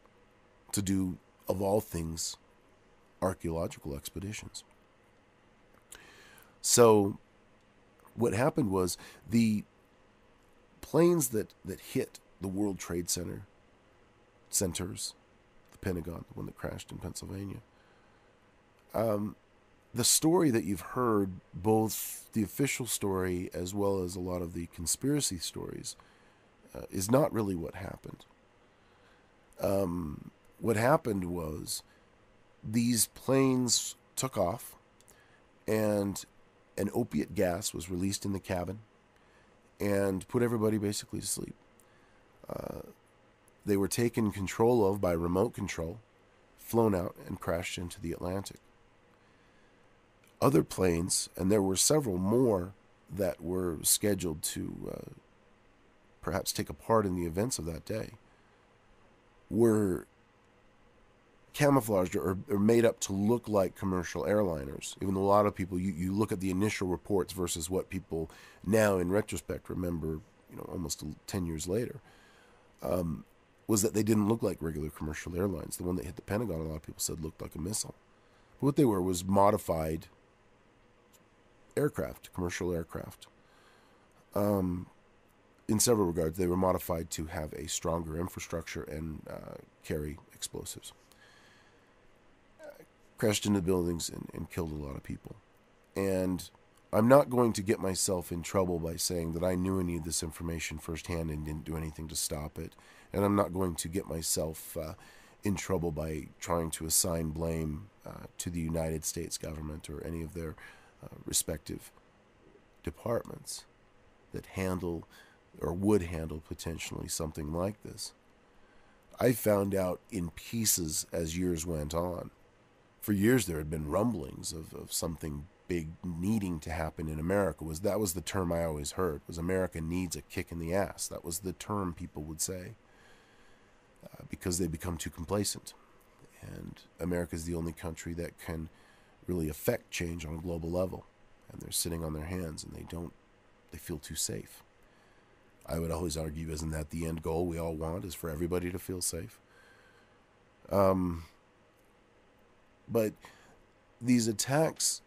to do, of all things, archaeological expeditions. So what happened was the planes that hit the World Trade Centers, the Pentagon, the one that crashed in Pennsylvania, the story that you've heard, both the official story as well as a lot of the conspiracy stories, is not really what happened. What happened was these planes took off and an opiate gas was released in the cabin and put everybody basically to sleep. They were taken control of by remote control, flown out, and crashed into the Atlantic. Other planes, and there were several more that were scheduled to perhaps take a part in the events of that day, were camouflaged or made up to look like commercial airliners. Even though a lot of people, you look at the initial reports versus what people now in retrospect remember, almost 10 years later, was that they didn't look like regular commercial airlines. The one that hit the Pentagon, a lot of people said looked like a missile. But what they were was modified aircraft, commercial aircraft. In several regards, they were modified to have a stronger infrastructure and carry explosives. Crashed into buildings and killed a lot of people. And I'm not going to get myself in trouble by saying that I knew any of this information firsthand and didn't do anything to stop it. And I'm not going to get myself in trouble by trying to assign blame to the United States government or any of their respective departments that handle or would handle potentially something like this. I found out in pieces as years went on. For years there had been rumblings of something big needing to happen in America. That was the term I always heard, was America needs a kick in the ass. That was the term people would say because they become too complacent. And America is the only country that can really affect change on a global level. And they're sitting on their hands and they feel too safe. I would always argue, isn't that the end goal we all want, is for everybody to feel safe? But these attacks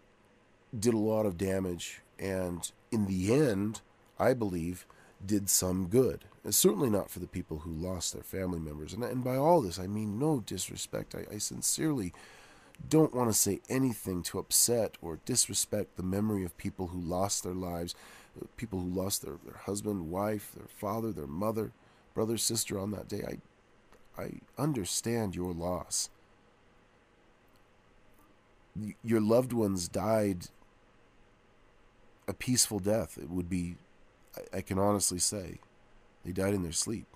did a lot of damage, and in the end, I believe, did some good. And certainly not for the people who lost their family members. And by all this, I mean no disrespect. I sincerely don't want to say anything to upset or disrespect the memory of people who lost their lives, people who lost their husband, wife, their father, their mother, brother, sister on that day. I understand your loss. Your loved ones died a peaceful death. It would be I can honestly say they died in their sleep,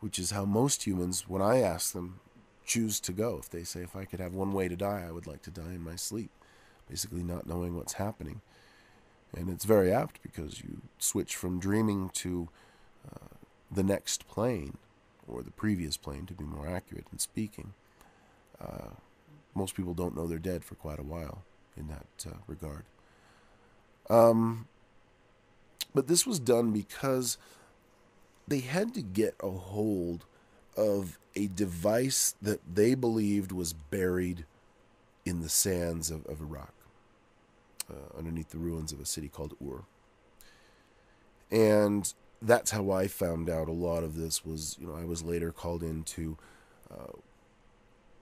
which is how most humans, when I ask them, choose to go. If they say, if I could have one way to die, I would like to die in my sleep, basically not knowing what's happening. And it's very apt because you switch from dreaming to the next plane, or the previous plane to be more accurate in speaking. Most people don't know they're dead for quite a while in that regard. But this was done because they had to get a hold of a device that they believed was buried in the sands of Iraq, underneath the ruins of a city called Ur. And that's how I found out a lot of this was, I was later called in to,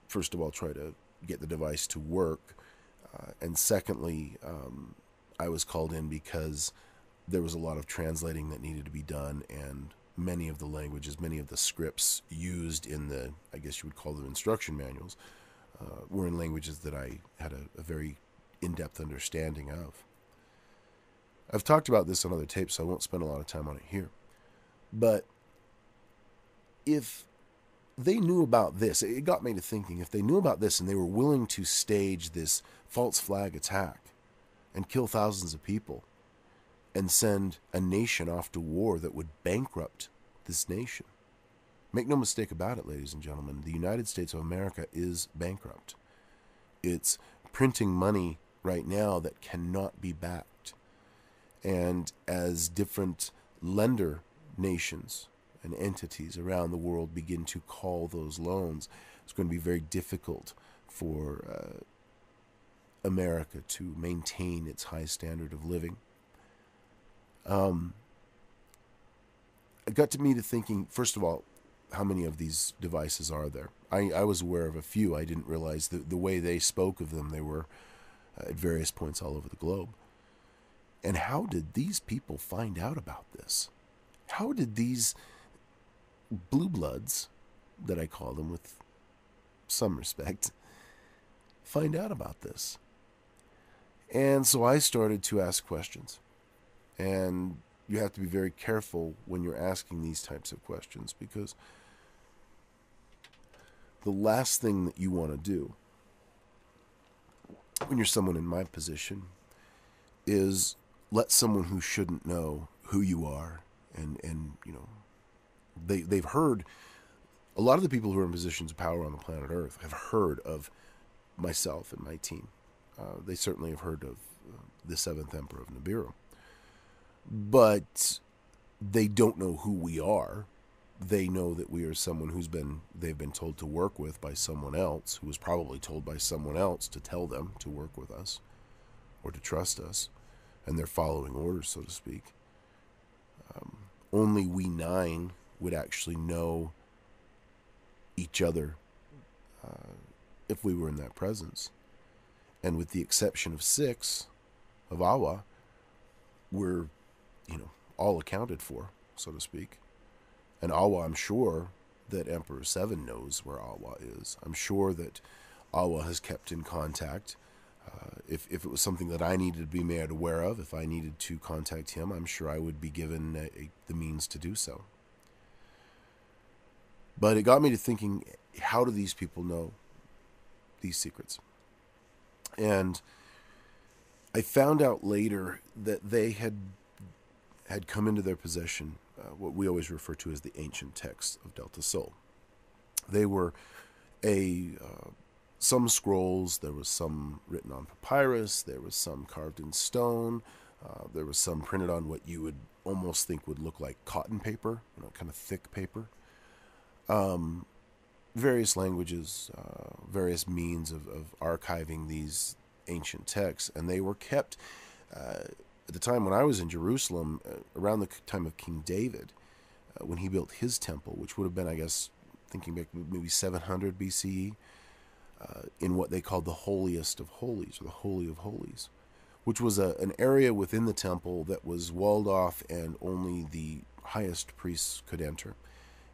first of all, try to get the device to work. And secondly, I was called in because there was a lot of translating that needed to be done, and many of the languages, many of the scripts used in the, I guess you would call them instruction manuals, were in languages that I had a very in-depth understanding of. I've talked about this on other tapes, so I won't spend a lot of time on it here. But if they knew about this, it got me to thinking, if they knew about this and they were willing to stage this false flag attack and kill thousands of people and send a nation off to war that would bankrupt this nation. Make no mistake about it, ladies and gentlemen, the United States of America is bankrupt. It's printing money right now that cannot be backed. And as different lender nations and entities around the world begin to call those loans, it's going to be very difficult for America to maintain its high standard of living. It got to me to thinking, first of all, how many of these devices are there? I was aware of a few. I didn't realize the way they spoke of them, they were at various points all over the globe. And how did these people find out about this? How did these blue bloods, that I call them with some respect, find out about this? And so I started to ask questions. And you have to be very careful when you're asking these types of questions, because the last thing that you want to do when you're someone in my position is let someone who shouldn't know who you are, and they've heard, a lot of the people who are in positions of power on the planet Earth have heard of myself and my team. They certainly have heard of the seventh emperor of Nibiru. But they don't know who we are. They know that we are someone they've been told to work with by someone else, who was probably told by someone else to tell them to work with us or to trust us, and they're following orders, so to speak. Only we 9 would actually know each other if we were in that presence. And with the exception of 6 of Awa, we're all accounted for, so to speak. And Awa, I'm sure that Emperor 7 knows where Awa is. I'm sure that Awa has kept in contact. If it was something that I needed to be made aware of, if I needed to contact him, I'm sure I would be given the means to do so. But it got me to thinking, how do these people know these secrets? And I found out later that they had come into their possession what we always refer to as the ancient texts of Delta Sol. They were some scrolls, there was some written on papyrus, there was some carved in stone, there was some printed on what you would almost think would look like cotton paper, kind of thick paper. Various languages, various means of archiving these ancient texts, and they were kept at the time when I was in Jerusalem, around the time of King David, when he built his temple, which would have been, I guess, thinking back, maybe 700 BCE, in what they called the holiest of holies, or the Holy of Holies, which was an area within the temple that was walled off and only the highest priests could enter.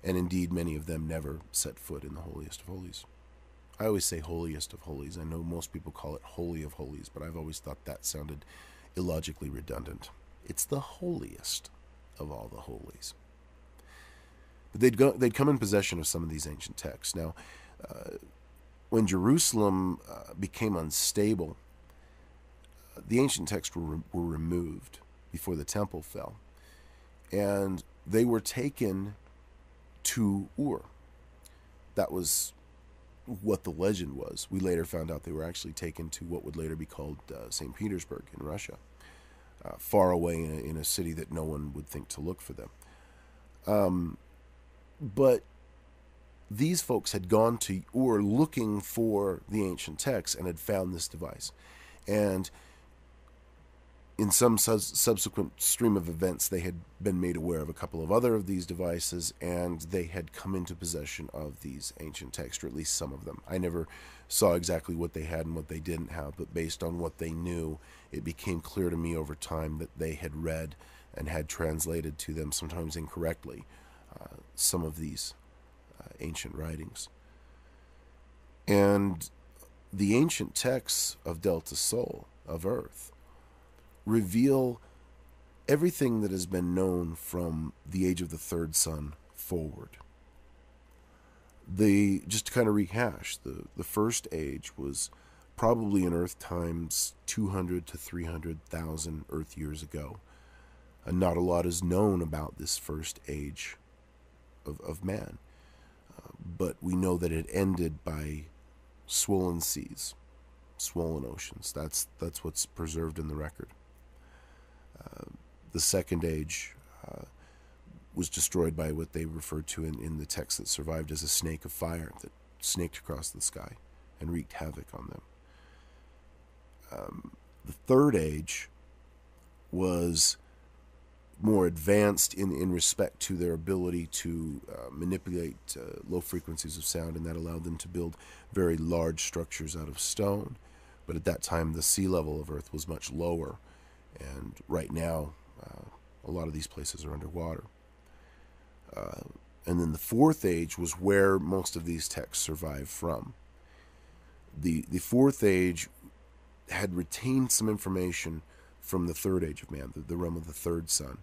And indeed, many of them never set foot in the holiest of holies. I always say holiest of holies. I know most people call it Holy of Holies, but I've always thought that sounded illogically redundant. It's the holiest. of all the holies. But they'd come in possession of some of these ancient texts. Now, when Jerusalem became unstable, the ancient texts were removed before the temple fell, and they were taken to Ur. That was what the legend was. We later found out they were actually taken to what would later be called St. Petersburg in Russia, far away in a city that no one would think to look for them. But these folks had gone to Ur looking for the ancient texts and had found this device. And in some subsequent stream of events, they had been made aware of a couple of other of these devices, and they had come into possession of these ancient texts, or at least some of them. I never saw exactly what they had and what they didn't have, but based on what they knew, it became clear to me over time that they had read and had translated to them, sometimes incorrectly, some of these ancient writings. And the ancient texts of Delta Sol, of Earth, reveal everything that has been known from the age of the third sun forward. Just to kind of rehash, the first age was probably in Earth times 200 to 300,000 Earth years ago. And not a lot is known about this first age of man. But we know that it ended by swollen seas, swollen oceans. That's what's preserved in the record. The second age was destroyed by what they referred to in the text that survived as a snake of fire that snaked across the sky and wreaked havoc on them. The third age was more advanced in respect to their ability to manipulate low frequencies of sound, and that allowed them to build very large structures out of stone. But at that time, the sea level of Earth was much lower, and right now, a lot of these places are underwater. And then the fourth age was where most of these texts survive from. The fourth age had retained some information from the third age of man, the realm of the third sun.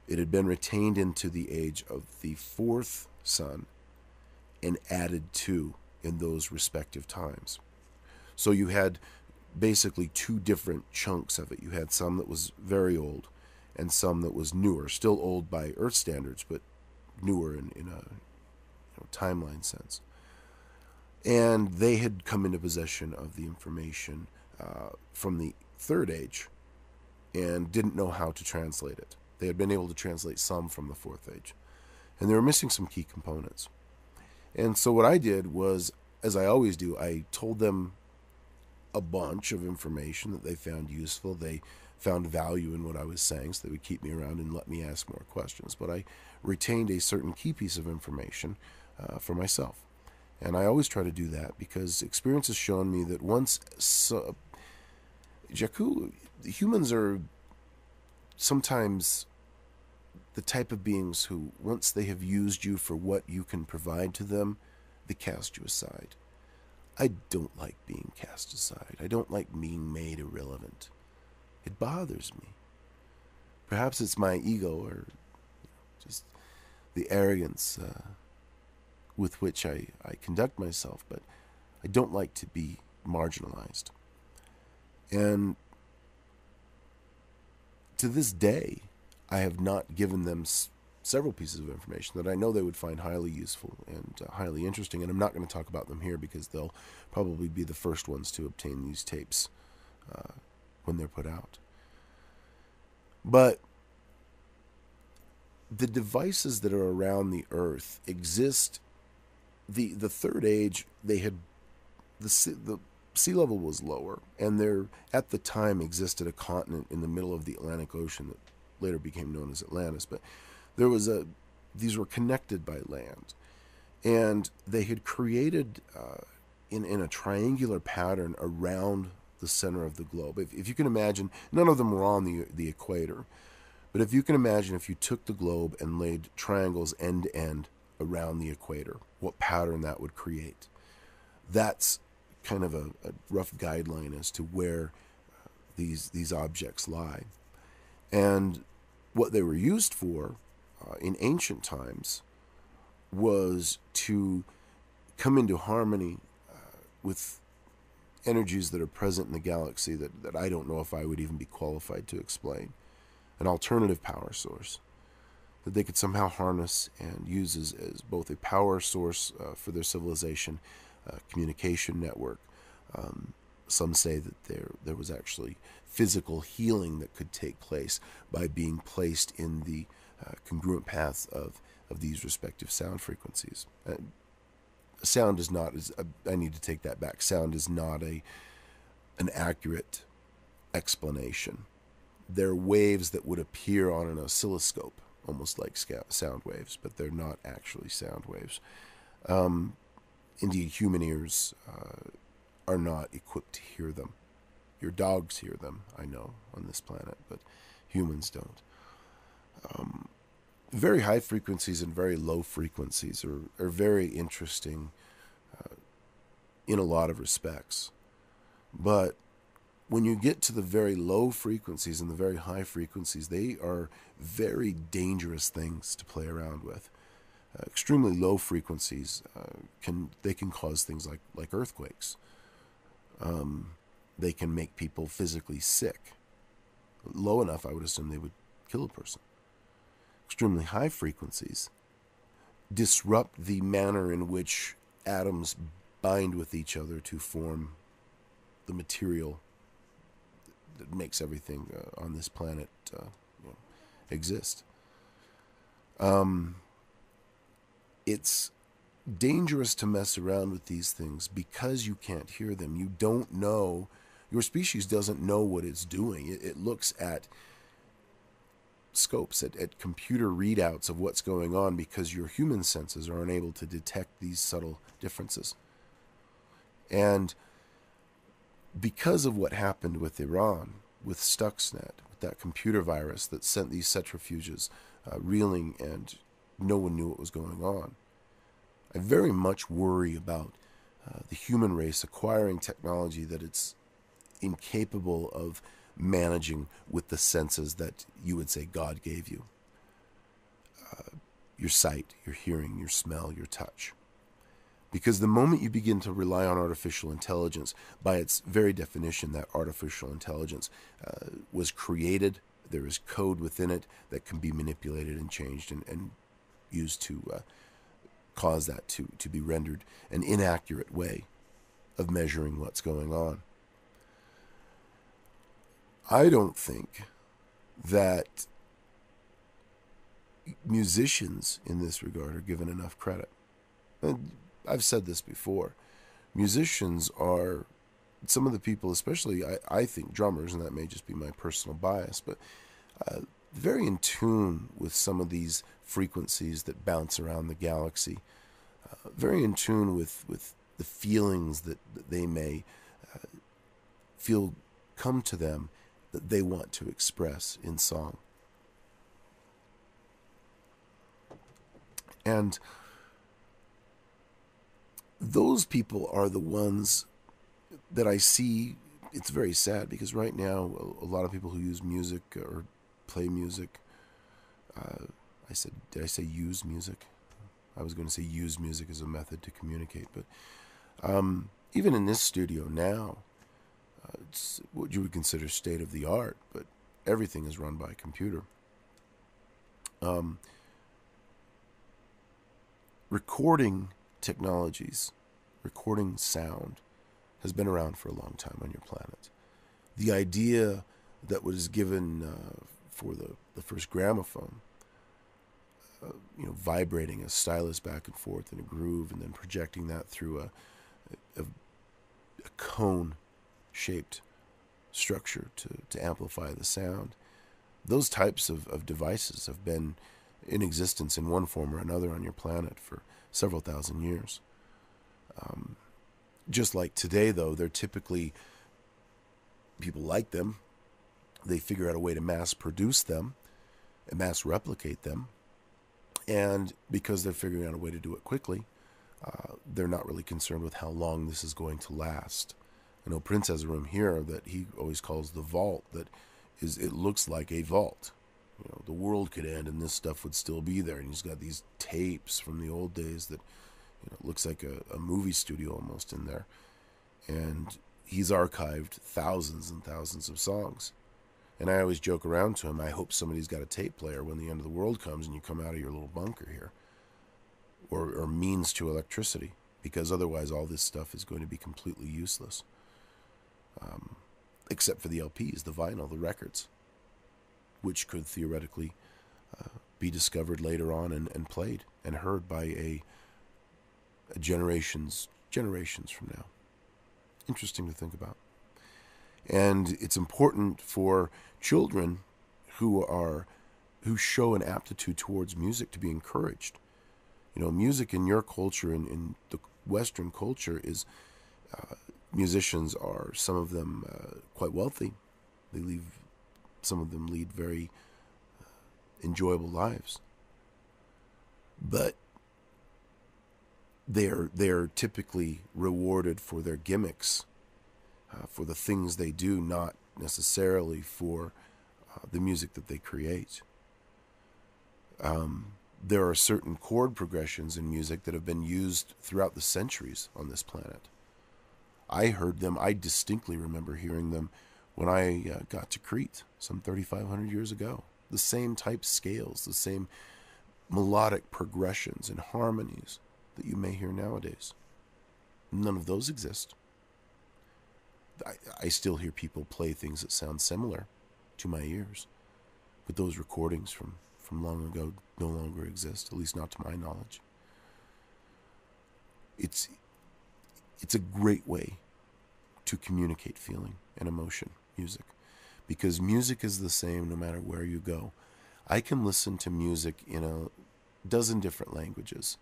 It had been retained into the age of the fourth sun and added to in those respective times. So you had basically two different chunks of it. You had some that was very old and some that was newer, still old by Earth standards, but newer in a timeline sense. And they had come into possession of the information from the third age and didn't know how to translate it. They had been able to translate some from the fourth age, and they were missing some key components. And so what I did was, as I always do, I told them a bunch of information that they found useful. They found value in what I was saying, so they would keep me around and let me ask more questions. But I retained a certain key piece of information for myself. And I always try to do that because experience has shown me that once Jakku, humans are sometimes the type of beings who, once they have used you for what you can provide to them, they cast you aside. I don't like being cast aside. I don't like being made irrelevant. It bothers me. Perhaps it's my ego or just the arrogance with which I conduct myself, but I don't like to be marginalized. And to this day, I have not given them several pieces of information that I know they would find highly useful and highly interesting, and I'm not going to talk about them here because they'll probably be the first ones to obtain these tapes when they're put out. But the devices that are around the Earth exist. The third age, they had the sea level was lower, and there at the time existed a continent in the middle of the Atlantic Ocean that later became known as Atlantis. But there was these were connected by land, and they had created in a triangular pattern around the center of the globe. If you can imagine, none of them were on the equator, but if you can imagine, if you took the globe and laid triangles end to end around the equator, what pattern that would create. That's kind of a rough guideline as to where these objects lie. And what they were used for in ancient times was to come into harmony with energies that are present in the galaxy that I don't know if I would even be qualified to explain. An alternative power source that they could somehow harness and use as both a power source for their civilization, communication network. Some say that there was actually physical healing that could take place by being placed in the congruent path of these respective sound frequencies. Sound is not, I need to take that back, sound is not an accurate explanation. They're waves that would appear on an oscilloscope, almost like sound waves, but they're not actually sound waves. Indeed, human ears are not equipped to hear them. Your dogs hear them, I know, on this planet, but humans don't. Very high frequencies and very low frequencies are very interesting in a lot of respects. But when you get to the very low frequencies and the very high frequencies, they are very dangerous things to play around with. Extremely low frequencies can cause things like earthquakes. They can make people physically sick. Low enough, I would assume they would kill a person. Extremely high frequencies disrupt the manner in which atoms bind with each other to form the material that makes everything on this planet exist. It's dangerous to mess around with these things because you can't hear them. You don't know, your species doesn't know what it's doing. It looks at scopes, at computer readouts of what's going on because your human senses are unable to detect these subtle differences. And because of what happened with Iran, with Stuxnet, with that computer virus that sent these centrifuges reeling and no one knew what was going on, I very much worry about the human race acquiring technology that it's incapable of managing with the senses that you would say God gave you. Your sight, your hearing, your smell, your touch. Because the moment you begin to rely on artificial intelligence, by its very definition, that artificial intelligence was created, there is code within it that can be manipulated and changed and used to cause that to be rendered an inaccurate way of measuring what's going on. I don't think that musicians in this regard are given enough credit. And I've said this before. Musicians are some of the people, especially I think drummers, and that may just be my personal bias, but very in tune with some of these frequencies that bounce around the galaxy. Very in tune with the feelings that they may feel come to them that they want to express in song. And those people are the ones that I see. It's very sad because right now a lot of people who use music or play music, did I say use music? I was going to say use music as a method to communicate, but even in this studio now, it's what you would consider state of the art, but everything is run by a computer. Recording technologies, recording sound, has been around for a long time on your planet. The idea that was given for the first gramophone, vibrating a stylus back and forth in a groove and then projecting that through a cone-shaped structure to amplify the sound. Those types of devices have been in existence in one form or another on your planet for several thousand years. Just like today, though, they're typically, people like them, they figure out a way to mass produce them and mass replicate them. And because they're figuring out a way to do it quickly, they're not really concerned with how long this is going to last. I know Prince has a room here that he always calls the vault, that is, it looks like a vault. You know, the world could end and this stuff would still be there. And he's got these tapes from the old days that, you know, looks like a movie studio almost in there. And he's archived thousands and thousands of songs. And I always joke around to him, I hope somebody's got a tape player when the end of the world comes and you come out of your little bunker here. Or means to electricity, because otherwise all this stuff is going to be completely useless. Except for the LPs, the vinyl, the records, which could theoretically be discovered later on and played and heard by a generations from now. Interesting to think about. And it's important for children who show an aptitude towards music to be encouraged. You know, music in your culture, in the Western culture, is musicians are, some of them, quite wealthy. Some of them lead very enjoyable lives. But they're typically rewarded for their gimmicks, for the things they do, not necessarily for the music that they create. There are certain chord progressions in music that have been used throughout the centuries on this planet. I heard them, I distinctly remember hearing them when I got to Crete some 3,500 years ago. The same type scales, the same melodic progressions and harmonies that you may hear nowadays. None of those exist. I still hear people play things that sound similar to my ears, but those recordings from long ago no longer exist, at least not to my knowledge. It's a great way to communicate feeling and emotion, music, because music is the same no matter where you go. I can listen to music in a dozen different languages,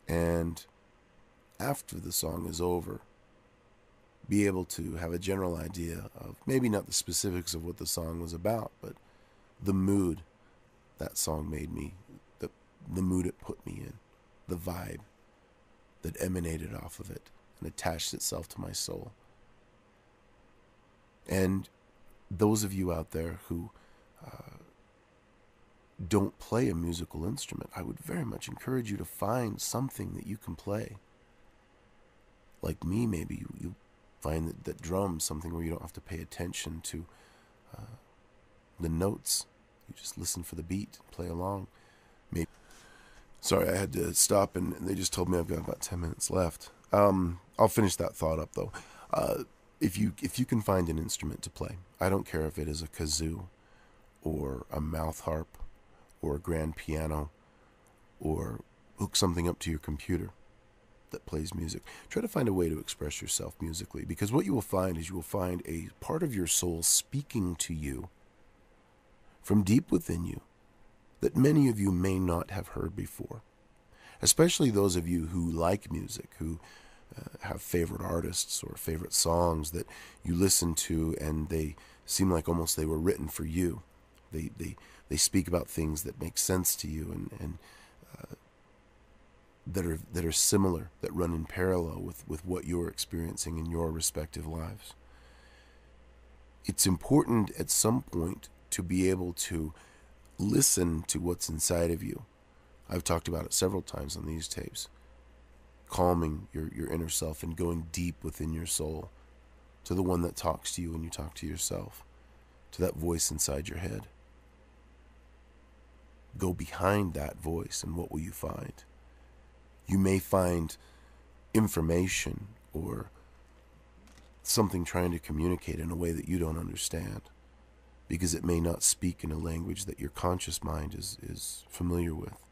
and after the song is over, be able to have a general idea of maybe not the specifics of what the song was about, but the mood that song made me, the mood it put me in, the vibe that emanated off of it and attached itself to my soul. And those of you out there who don't play a musical instrument, I would very much encourage you to find something that you can play. Like me, maybe you find that drums, something where you don't have to pay attention to the notes. You just listen for the beat, play along. Maybe. Sorry, I had to stop, and they just told me I've got about 10 minutes left. I'll finish that thought up, though. If you can find an instrument to play, I don't care if it is a kazoo, or a mouth harp, or a grand piano, or hook something up to your computer that plays music. Try to find a way to express yourself musically, because what you will find is you will find a part of your soul speaking to you from deep within you that many of you may not have heard before, especially those of you who like music, who have favorite artists or favorite songs that you listen to and they seem like almost they were written for you. They speak about things that make sense to you and that are similar, that run in parallel with what you're experiencing in your respective lives. It's important at some point to be able to listen to what's inside of you. I've talked about it several times on these tapes. Calming your inner self and going deep within your soul to the one that talks to you when you talk to yourself, to that voice inside your head. Go behind that voice, and what will you find? You may find information or something trying to communicate in a way that you don't understand, because it may not speak in a language that your conscious mind is familiar with.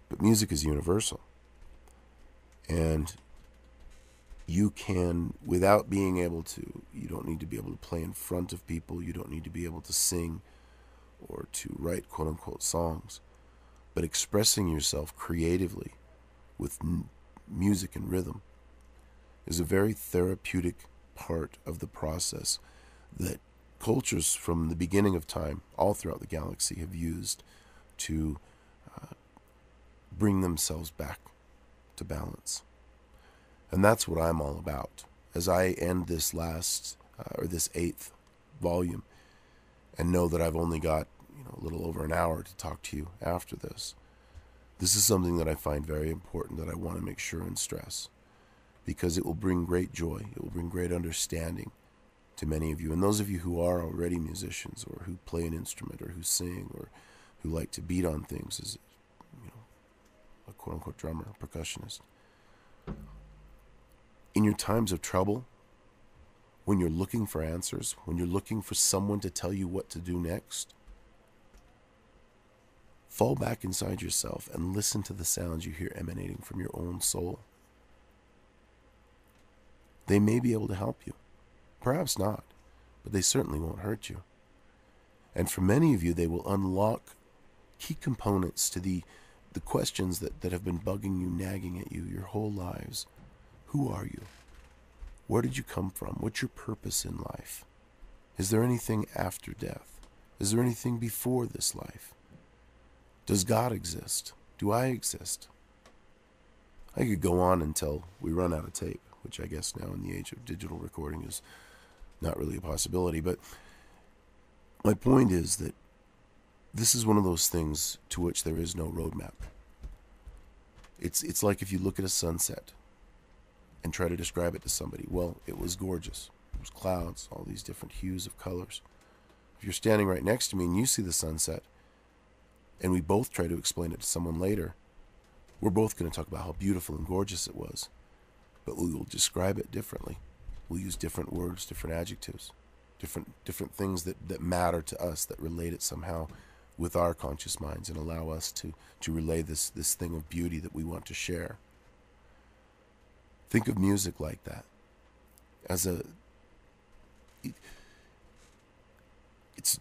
But music is universal. And you can, without being able to, you don't need to be able to play in front of people, you don't need to be able to sing or to write quote-unquote songs, but expressing yourself creatively with music and rhythm is a very therapeutic part of the process that cultures from the beginning of time, all throughout the galaxy, have used to bring themselves back to balance. And that's what I'm all about. As I end this this 8th volume, and know that I've only got a little over an hour to talk to you after this. This is something that I find very important, that I want to make sure and stress, because it will bring great joy. It will bring great understanding to many of you. And those of you who are already musicians, or who play an instrument, or who sing, or who like to beat on things as a quote-unquote drummer, percussionist. In your times of trouble, when you're looking for answers, when you're looking for someone to tell you what to do next, fall back inside yourself and listen to the sounds you hear emanating from your own soul. They may be able to help you. Perhaps not, but they certainly won't hurt you. And for many of you, they will unlock key components to the questions that have been bugging you, nagging at you your whole lives. Who are you? Where did you come from? What's your purpose in life? Is there anything after death? Is there anything before this life? Does God exist? Do I exist? I could go on until we run out of tape, which I guess now in the age of digital recording is not really a possibility. But my point is that this is one of those things to which there is no roadmap. It's like if you look at a sunset and try to describe it to somebody. Well, it was gorgeous. It was clouds, all these different hues of colors. If you're standing right next to me and you see the sunset, and we both try to explain it to someone later, we're both going to talk about how beautiful and gorgeous it was. But we will describe it differently. We'll use different words, different adjectives, different things that matter to us, that relate it somehow with our conscious minds and allow us to relay this thing of beauty that we want to share. Think of music like that.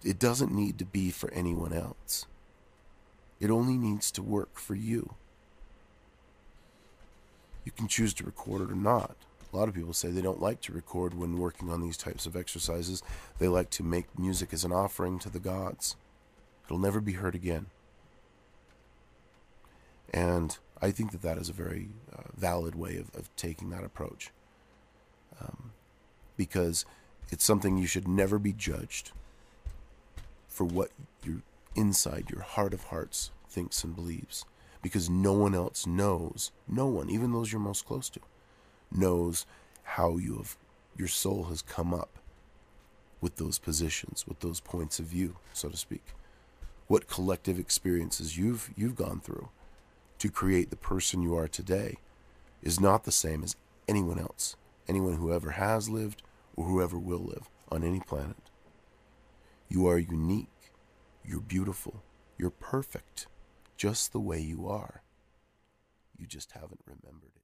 It doesn't need to be for anyone else. It only needs to work for you. You can choose to record it or not. A lot of people say they don't like to record when working on these types of exercises. They like to make music as an offering to the gods. It'll never be heard again. And I think that is a very valid way of taking that approach. Because it's something you should never be judged for what your inside, your heart of hearts, thinks and believes. Because no one else knows, no one, even those you're most close to, knows how your soul has come up with those positions, with those points of view, so to speak. What collective experiences you've gone through to create the person you are today is not the same as anyone else, anyone who ever has lived or whoever will live on any planet. You are unique, you're beautiful, you're perfect, just the way you are. You just haven't remembered it.